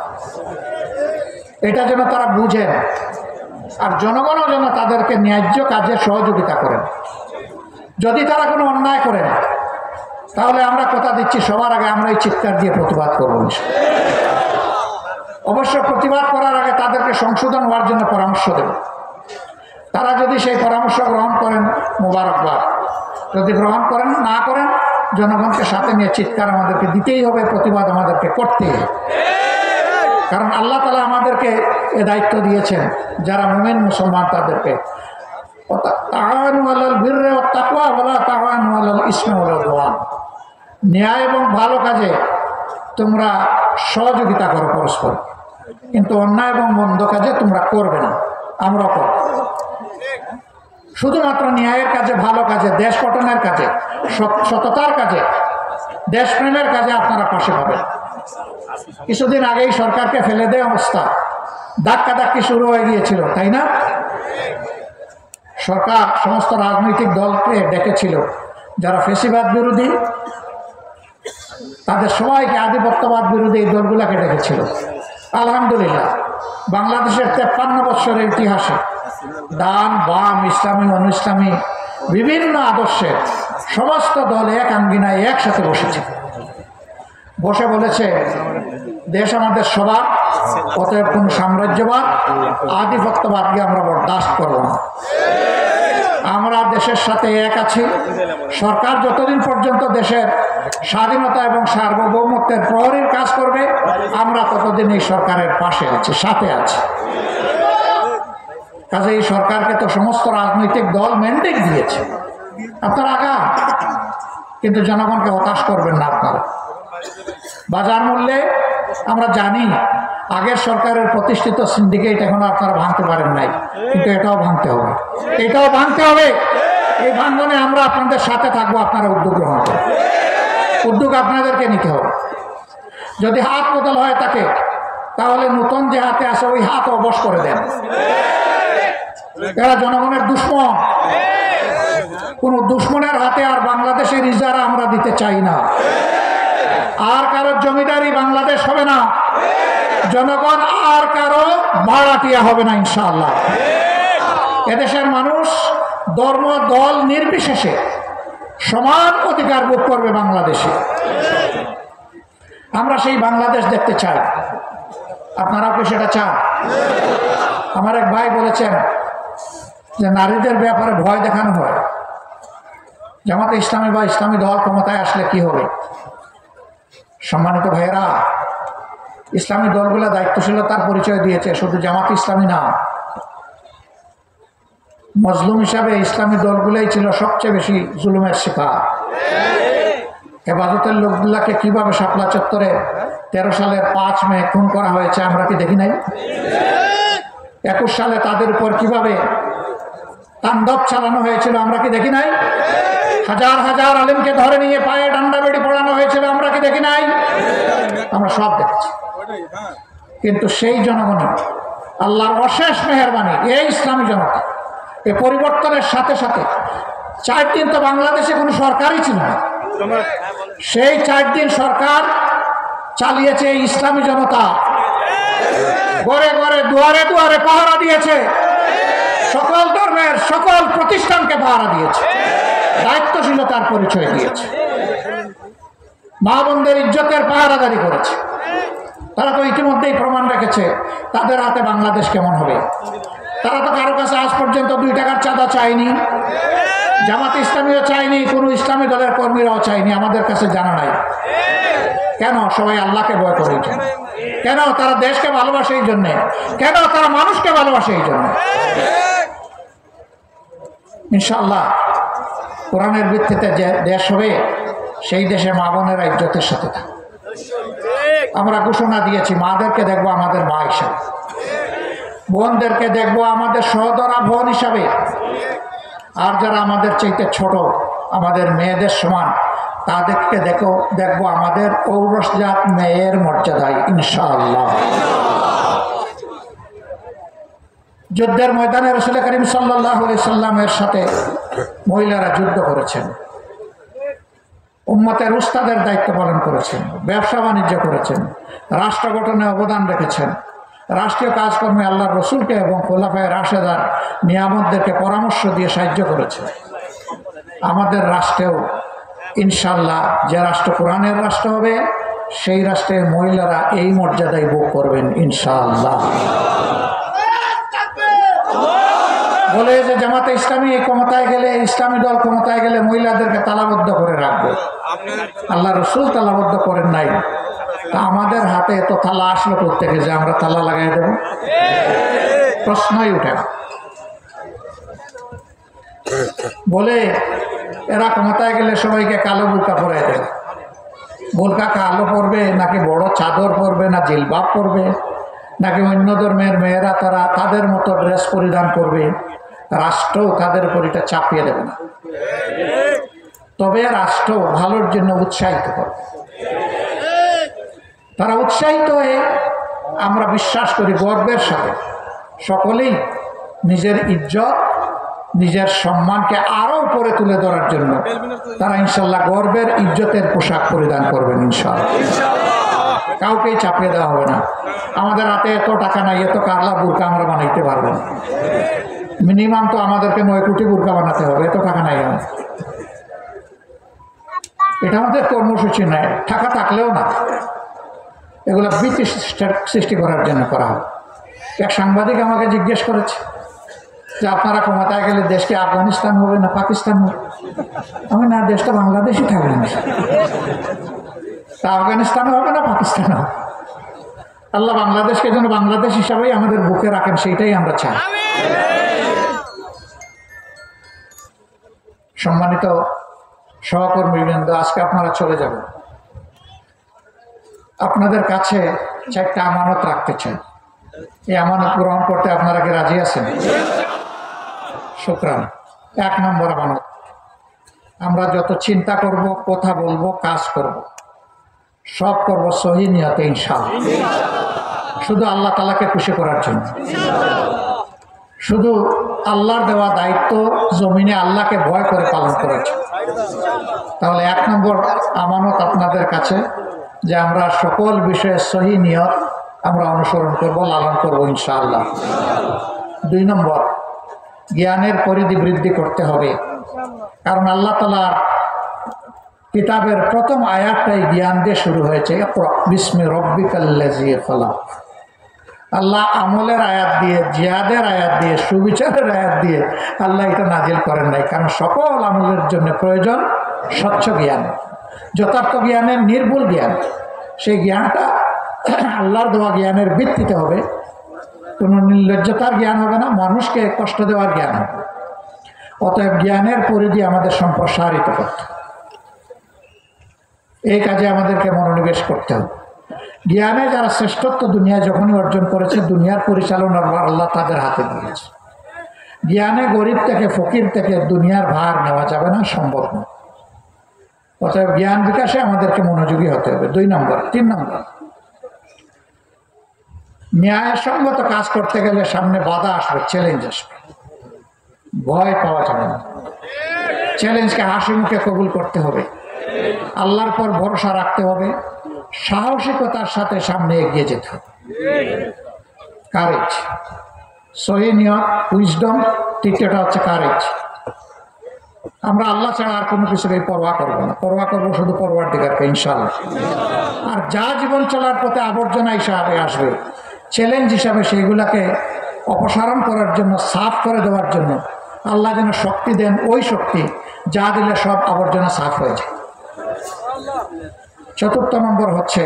এটা যেন তারা বুঝেন। আর জনগণও যেন তাদেরকে ন্যায্য কাজে সহযোগিতা করেন। যদি তারা কোনো অন্যায় করেন তাহলে আমরা কথা দিচ্ছি সবার আগে আমরা এই চিৎকার দিয়ে প্রতিবাদ করবো। অবশ্য প্রতিবাদ করার আগে তাদেরকে সংশোধন হওয়ার জন্য পরামর্শ দেব। তারা যদি সেই পরামর্শ গ্রহণ করেন মোবারকবাদ, যদি গ্রহণ করেন না করেন জনগণকে সাথে নিয়ে চিৎকার আমাদেরকে দিতেই হবে, প্রতিবাদ আমাদেরকে করতেই হবে। কারণ আল্লাহ তাআলা আমাদেরকে এ দায়িত্ব দিয়েছেন, যারা মুমিন মুসলমান তাদেরকে তাআওয়ানু আলাল বিররি ওয়াত তাকওয়া ওয়ালা তাআওয়ানু আলাল ইসমি ওয়াল উদওয়ান, ন্যায় এবং ভালো কাজে তোমরা সহযোগিতা করো পরস্পর, কিন্তু অন্যায় এবং মন্দ কাজে তোমরা করবে না। আমরা করব শুধুমাত্র ন্যায়ের কাজে, ভালো কাজে, দেশ গঠনের কাজে, সততার কাজে, দেশপ্রেমের কাজে আপনারা পাশে পাবেন। কিছুদিন আগেই সরকারকে ফেলে দেওয়া অবস্থা, ধাক্কাধাক্কি শুরু হয়ে গিয়েছিল, তাই না? সরকার সমস্ত রাজনৈতিক দলকে ডেকেছিল, যারা ফ্যাসিবাদ বিরোধী তাদের সবাইকে, আধিপত্যবাদ বিরোধী এই দলগুলোকে ডেকেছিল। আলহামদুলিল্লাহ বাংলাদেশের 53 বছরের ইতিহাসে ডান বাম, ইসলামী অন ইসলামী বিভিন্ন আদর্শের সমস্ত দল এক আঙ্গিনায় একসাথে বসেছে, বসে বলেছে দেশ আমাদের সবার, অতএব কোন সাম্রাজ্যবাদ আধিপত্যবাদকে আমরা বরদাস্ত করব না। আমরা দেশের সাথে এক আছি। সরকার যতদিন পর্যন্ত দেশের স্বাধীনতা এবং সার্বভৌমত্বের প্রহরীর কাজ করবে আমরা ততদিন এই সরকারের পাশে আছি, সাথে আছি। কাজে এই সরকারকে তো সমস্ত রাজনৈতিক দল ম্যান্ডেট দিয়েছে, আপনারা আগান, কিন্তু জনগণকে হতাশ করবেন না। আপনারা বাজার মূল্যে আমরা জানি আগের সরকারের প্রতিষ্ঠিত সিন্ডিকেট এখনো আপনারা ভাঙতে পারেন নাই, কিন্তু এটাও ভাঙতে হবে, এটাও ভাঙতে হবে। এই ভাঙনে আমরা আপনাদের সাথে থাকবো, আপনারা উদ্যোগ গ্রহণ করুন। উদ্যোগ আপনাদেরকে নিতে হবে। যদি হাত বদল হয় তাকে, তাহলে নতুন যে হাতে আসে ওই হাত অবশ করে দেন। এরা জনগণের দুশ্মন, কোন দুশ্মনের হাতে আর বাংলাদেশের ইজারা আমরা দিতে চাই না। আর কারো জমিদারি বাংলাদেশ হবে না, জনগণ আর কারো ভাড়াটিয়া হবে না ইনশাআল্লাহ। এদেশের মানুষ ধর্ম দল নির্বিশেষে সমান অধিকার ভোগ করবে বাংলাদেশে। আমরা সেই বাংলাদেশ দেখতে চাই, আপনারাও কি সেটা চান? আমার এক ভাই বলেছেন যে নারীদের ব্যাপারে ভয় দেখানো হয়, জামাতে ইসলামী বা ইসলামী দল ক্ষমতায় আসলে কি হবে। সম্মানিত ভাইয়েরা, ইসলামী দলগুলো দায়িত্বশীলতার পরিচয় দিয়েছে, শুধু জামাত ইসলামী না। মজলুম হিসাবে ইসলামী দলগুলোই ছিল সবচেয়ে বেশি জুলুমের শিকার। হেফাজতের লোকগুলাকে কিভাবে শাপলা চত্বরে 13 সালের 5 মে খুন করা হয়েছে আমরা কি দেখি নাই? 21 সালে তাদের উপর কিভাবে তাণ্ডব চালানো হয়েছিল আমরা কি দেখি নাই? হাজার হাজার আলেমকে ধরে নিয়ে পায়ে ডান্ডা বেড়ি পড়ানো হয়েছিল আমরা কি দেখি নাই? আমরা সব দেখেছি। কিন্তু সেই জনগণ, আল্লাহর অশেষ মেহেরবানি, এই ইসলামী জনতা এই পরিবর্তনের সাথে সাথে 4 দিন তো বাংলাদেশে কোনো সরকারই ছিল না। সেই 4 দিন সরকার চালিয়েছে এই ইসলামী জনতা, ঘরে ঘরে দুয়ারে দুয়ারে পাহারা দিয়েছে, সকল ধর্মের সকল প্রতিষ্ঠানকে পাহারা দিয়েছে, দায়িত্বশীলতার পরিচয় দিয়েছে, মা বোনদের ইজ্জতের পাহারাদারি করেছে। তারা তো ইতিমধ্যেই প্রমাণ রেখেছে তাদের হাতে বাংলাদেশ কেমন হবে। তারা তো কারো কাছে আজ পর্যন্ত 2 টাকার চাঁদা চায়নি, জামাত ইসলামীও চায়নি, কোনো ইসলামী দলের কর্মীরাও চায়নি, আমাদের কাছে জানা নাই। কেন? সবাই আল্লাহকে ভয় করে। কেন? তারা দেশকে ভালোবাসে এই জন্যে। কেন? তারা মানুষকে ভালোবাসে এই জন্য। ইনশাআল্লাহ কোরআনের ভিত্তিতে যে দেশ হবে সেই দেশে মা বোনেরা ইজ্জতের সাথে থাকে। আমরা ঘোষণা দিয়েছি, মাদেরকে দেখবো আমাদের মা হিসাবে, বোনদেরকে দেখবো আমাদের সহোদরা বোন হিসাবে, আর যারা আমাদের চাইতে ছোট, আমাদের মেয়েদের সমান, তাদেরকে দেখবো আমাদের ঔরসজাত মেয়ের মর্যাদায় ইনশাআল্লাহ। যুদ্ধের ময়দানে রাসূল করিম সাল্লাল্লাহু আলাইহি সাল্লামের সাথে মহিলারা যুদ্ধ করেছেন। উম্মতের উস্তাদের দায়িত্ব পালন করেছেন, ব্যবসা বাণিজ্য করেছেন, রাষ্ট্র গঠনে অবদান রেখেছেন, রাষ্ট্রীয় কাজকর্মে আল্লাহর রসুলকে এবং খোলাফায়ে রাশেদার নিয়ামতদেরকে পরামর্শ দিয়ে সাহায্য করেছেন। আমাদের রাষ্ট্রেও ইনশাল্লাহ যে রাষ্ট্র কোরআনের রাষ্ট্র হবে, সেই রাষ্ট্রের মহিলারা এই মর্যাদায় ভোগ করবেন ইনশাআল্লাহ। বলে যে জামাতে ইসলামী ক্ষমতায় গেলে, ইসলামী দল ক্ষমতায় গেলে মহিলাদেরকে তালাবদ্ধ করে রাখবে। আল্লাহ রসুল তালাবদ্ধ করেন নাই। তা আমাদের হাতে এত তালা আসলো প্রত্যেকে যে আমরা তালা লাগাই দেব? প্রশ্নই উঠে না। বলে এরা ক্ষমতায় গেলে সবাইকে কালো বোরকা পরাই দেবে। বোরকা কালো পরবে নাকি বড় চাদর পরবে, না জিলবাব পরবে, নাকি অন্য ধর্মের মেয়েরা তারা তাদের মতো ড্রেস পরিধান করবে, রাষ্ট্র তাদের উপর এটা চাপিয়ে দেবে না। তবে রাষ্ট্র ভালোর জন্য উৎসাহিত করবে। তারা উৎসাহিত হয়ে, আমরা বিশ্বাস করি গর্বের সাথে সকলেই নিজের ইজ্জত, নিজের সম্মানকে আরো উপরে তুলে ধরার জন্য তারা ইনশাল্লাহ গর্বের ইজ্জতের পোশাক পরিধান করবেন ইনশাল্লাহ। কাউকেই চাপিয়ে দেওয়া হবে না। আমাদের হাতে এত টাকা নাই, এত কারলা বোরকা আমরা বানাইতে পারবো না। মিনিমাম তো আমাদেরকে 9 কোটি বোরকা বানাতে হবে, এত টাকা নাই আমার। এটা আমাদের কর্মসূচি নয়, টাকা থাকলেও না। এগুলো ভীতি সৃষ্টি করার জন্য করা হয়। এক সাংবাদিক আমাকে জিজ্ঞেস করেছে যে আপনারা ক্ষমতায় গেলে দেশকে আফগানিস্তান হবে না পাকিস্তান হবে? আমি না, দেশটা বাংলাদেশই থাকবে না। তা আফগানিস্তানও হবে না, পাকিস্তান হবে। আল্লাহ বাংলাদেশকে যেন বাংলাদেশ হিসাবেই আমাদের বুকে রাখেন, সেইটাই আমরা চাই। সম্মানিত সহকর্মীবৃন্দ, আজকে আপনারা চলে যাবেন। আপনাদের কাছে 4টা আমানত রাখতে চাই। এই আমানত গ্রহণ করতে আপনারা কি রাজি আছেন? শুকরান। 1 নম্বর আমানত, আমরা যত চিন্তা করব, কথা বলবো, কাজ করব, সব করব সহি নিয়তে ইনশাআল্লাহ। শুধু আল্লাহ তাআলাকে খুশি করার জন্য, শুধু আল্লাহর দেওয়া দায়িত্ব জমিনে আল্লাহকে ভয় করে পালন করার জন্য। তাহলে 1 নম্বর আমানত আপনাদের কাছে, যে আমরা সকল বিষয়ে সহি নিয়ত আমরা অনুসরণ করব, লালন করব ইনশাআল্লাহ। 2 নম্বর, জ্ঞানের পরিধি বৃদ্ধি করতে হবে। কারণ আল্লাহ তাআলার কিতাবের প্রথম আয়াতটাই জ্ঞান দিয়ে শুরু হয়েছে, ইকরা বিসমি রব্বিকাল্লাযী খালাক। আল্লাহ আমলের আয়াত দিয়ে, জিহাদের আয়াত দিয়ে, সুবিচারের আয়াত দিয়ে আল্লাহ এটা নাজিল করেন নাই। কারণ সকল আমলের জন্য প্রয়োজন স্বচ্ছ জ্ঞান, যথার্থ জ্ঞানের নির্ভুল জ্ঞান। সেই জ্ঞানটা আল্লাহর দেওয়া জ্ঞানের ভিত্তিতে হবে, কোনো নির্লজ্জতার জ্ঞান হবে না, মানুষকে কষ্ট দেওয়ার জ্ঞান হবে। অতএব জ্ঞানের পরিধি আমাদের সম্প্রসারিত করতে হবে, এই কাজে আমাদেরকে মনোনিবেশ করতে হবে। জ্ঞানে যারা শ্রেষ্ঠত্ব দুনিয়ায় যখনই অর্জন করেছে, দুনিয়ার পরিচালনার আল্লাহ তাদের হাতে দিয়েছে। জ্ঞানে গরিব থেকে, ফকির থেকে দুনিয়ার ভার নেওয়া যাবে না, সম্ভব না। অতএব জ্ঞান বিকাশে আমাদেরকে মনোযোগী হতে হবে। 2 নম্বর। 3 নম্বর, ন্যায়সঙ্গত কাজ করতে গেলে সামনে বাধা আসবে, চ্যালেঞ্জ আসবে, ভয় পাওয়া যাবে না। চ্যালেঞ্জকে হাসি মুখে কবুল করতে হবে, আল্লাহর পর ভরসা রাখতে হবে, সাহসিকতার সাথে সামনে এগিয়ে যেতে হবে। কারেজ, সহি নিয়ত, উইজডম। তৃতীয়টা হচ্ছে কারেজ। আমরা আল্লাহ ছাড়া আর কোনো কিছুকে পরোয়া করবো না, পরোয়া করবো শুধু পরওয়ারদিগারকে ইনশাআল্লাহ। আর যা জীবন চলার পথে আবর্জনা হিসাবে আসবে, চ্যালেঞ্জ হিসাবে, সেইগুলাকে অপসারণ করার জন্য, সাফ করে দেওয়ার জন্য আল্লাহ যেন শক্তি দেন। ওই শক্তি যা দিলে সব আবর্জনা সাফ হয়ে যায়। 4 নম্বর হচ্ছে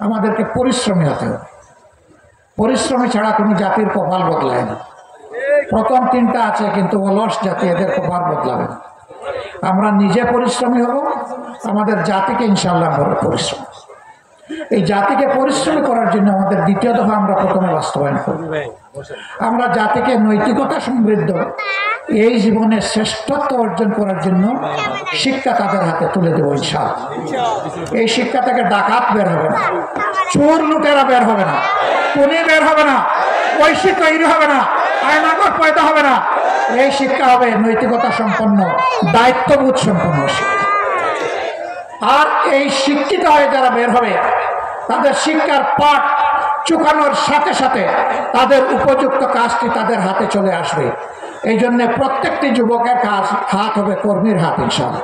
আমাদেরকে পরিশ্রমী হতে হবে। পরিশ্রমী ছাড়া কোনো জাতির কপাল বদলায় না। প্রথম 3টা আছে, কিন্তু অলস জাতি, এদের কপাল বদলাবে না। আমরা নিজে পরিশ্রমী হব, আমাদের জাতিকে ইনশাআল্লাহ পরিশ্রম। এই জাতিকে পরিশ্রমী করার জন্য আমাদের 2য় দফা আমরা প্রথমে বাস্তবায়ন করব। আমরা জাতিকে নৈতিকতা সমৃদ্ধ এই জীবনে শ্রেষ্ঠত্ব অর্জন করার জন্য শিক্ষা তাদের হাতে তুলে দেবো ইনশাআল্লাহ। এই শিক্ষা থেকে ডাকাত বের হবে না, চোর লুটেরা বের হবে না, খুনি বের হবে না, ঐশী তৈরি হবে না, আয়নাগর পয়দা হবে না। এই শিক্ষা হবে নৈতিকতা সম্পন্ন, দায়িত্ববোধ সম্পন্ন শিক্ষা। আর এই শিক্ষিত হয়ে যারা বের হবে তাদের শিক্ষার পাঠ চুকানোর সাথে সাথে তাদের উপযুক্ত কাজটি তাদের হাতে চলে আসবে। এই জন্য প্রত্যেকটি যুবকের হাত হবে কর্মীর হাত ইনশাআল্লাহ।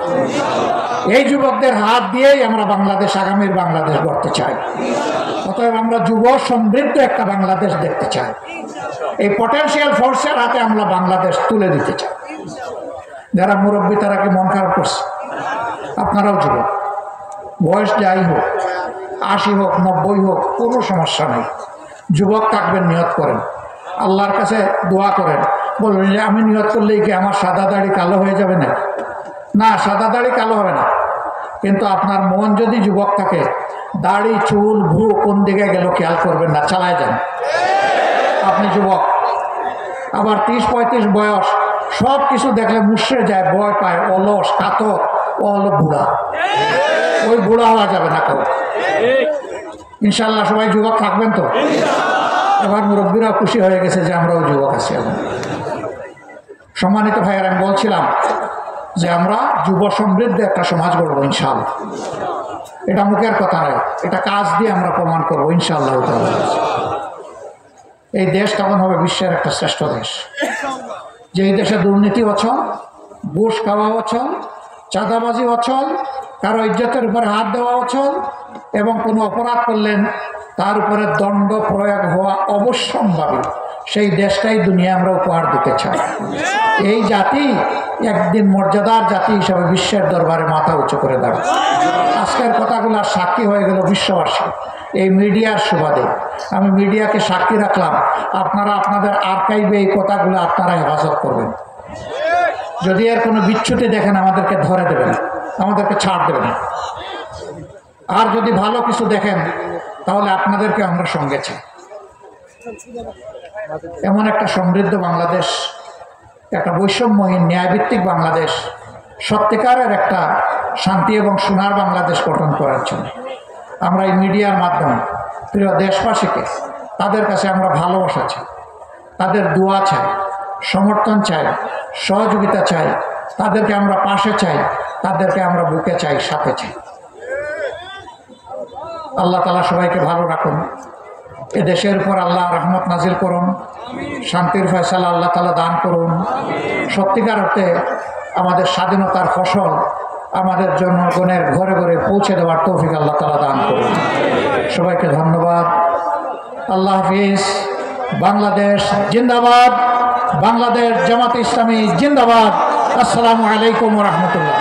এই যুবকদের হাত দিয়েই আমরা বাংলাদেশ, আগামীর বাংলাদেশ গড়তে চাই। অতএব আমরা যুব সমৃদ্ধ একটা বাংলাদেশ দেখতে চাই। এই পটেনশিয়াল ফোর্সের হাতে আমরা বাংলাদেশ তুলে দিতে চাই। যারা মুরব্বী তারা কি মন খারাপ করছে? আপনারাও যুবক, বয়স যাই হোক, 80 হোক 90 হোক, কোনো সমস্যা নেই। যুবক থাকবেন, নিয়ত করেন, আল্লাহর কাছে দোয়া করেন, বলবেন যে আমি নিয়ত করলেই কি আমার সাদা দাড়ি কালো হয়ে যাবে না? না, সাদা দাড়ি কালো হবে না, কিন্তু আপনার মন যদি যুবক থাকে, দাড়ি চুল ভ্রু কোন দিকে গেল খেয়াল করবেন না, চালায় যান। আপনি যুবক, আবার 30-35 বয়স, সব কিছু দেখলে মুশড়ে যায়, ভয় পায়, অলস কাতর, ও হলো বুড়া। ওই বুড়া হওয়া যাবে না কেউ। ইনশাল্লাহ সবাই যুবক থাকবেন তো? এবার মুরব্বীরা খুশি হয়ে গেছে যে আমরাও যুবক আছি এখন। সম্মানিত ভাইয়ের, আমি বলছিলাম যে আমরা যুব সমৃদ্ধ একটা সমাজ গড়বো ইনশাআল্লাহ। এটা মুখের কথা নয়, এটা কাজ দিয়ে আমরা প্রমাণ করবো ইনশাআল্লাহ। এই দেশ তখন হবে বিশ্বের একটা শ্রেষ্ঠ দেশ, যেই দেশে দুর্নীতি অচল, ঘুষ খাওয়া অচল, চাঁদাবাজি অচল, কারো ইজ্জতের উপরে হাত দেওয়া অচল, এবং কোনো অপরাধ করলেন তার উপরে দণ্ড প্রয়োগ হওয়া অবশ্যম্ভাবী। সেই দেশটাই দুনিয়া আমরা উপহার দিতে চাই। এই জাতি একদিন মর্যাদার জাতি হিসাবে বিশ্বের দরবারে মাথা উঁচু করে দাঁড়াবে। আজকের কথাগুলোর সাক্ষী হয়ে গেল বিশ্ববাসী এই মিডিয়ার সুবাদে। আমি মিডিয়াকে সাক্ষী রাখলাম, আপনারা আপনাদের আর্কাইভে এই কথাগুলো আপনারা হেফাজত করবেন। যদি এর কোনো বিচ্যুতি দেখেন আমাদেরকে ধরে দেবেন, আমাদেরকে ছাড় দেবেন। আর যদি ভালো কিছু দেখেন তাহলে আপনাদেরকে আমরা সঙ্গে চাই। এমন একটা সমৃদ্ধ বাংলাদেশ, একটা বৈষম্যহীন ন্যায়ভিত্তিক বাংলাদেশ, সত্যিকারের একটা শান্তি এবং সোনার বাংলাদেশ গঠন করার জন্য আমরা এই মিডিয়ার মাধ্যমে প্রিয় দেশবাসীকে, তাদের কাছে আমরা ভালোবাসা চাই, তাদের দোয়া চাই, সমর্থন চাই, সহযোগিতা চাই, তাদেরকে আমরা পাশে চাই, তাদেরকে আমরা বুকে চাই, সাথে চাই। আল্লাহ তাআলা সবাইকে ভালো রাখুন, এ দেশের উপর আল্লাহ রহমত নাজিল করুন, শান্তির ফয়সালা আল্লাহ তাআলা দান করুন। সত্যিকার অর্থে আমাদের স্বাধীনতার ফসল আমাদের জনগণের ঘরে ঘরে পৌঁছে দেওয়ার তৌফিক আল্লাহ তাআলা দান করুন। সবাইকে ধন্যবাদ। আল্লাহ হাফিজ। বাংলাদেশ জিন্দাবাদ। বাংলাদেশ জামাত ইসলামী জিন্দাবাদ। আসসালামু আলাইকুম ওয়া রাহমাতুল্লাহ।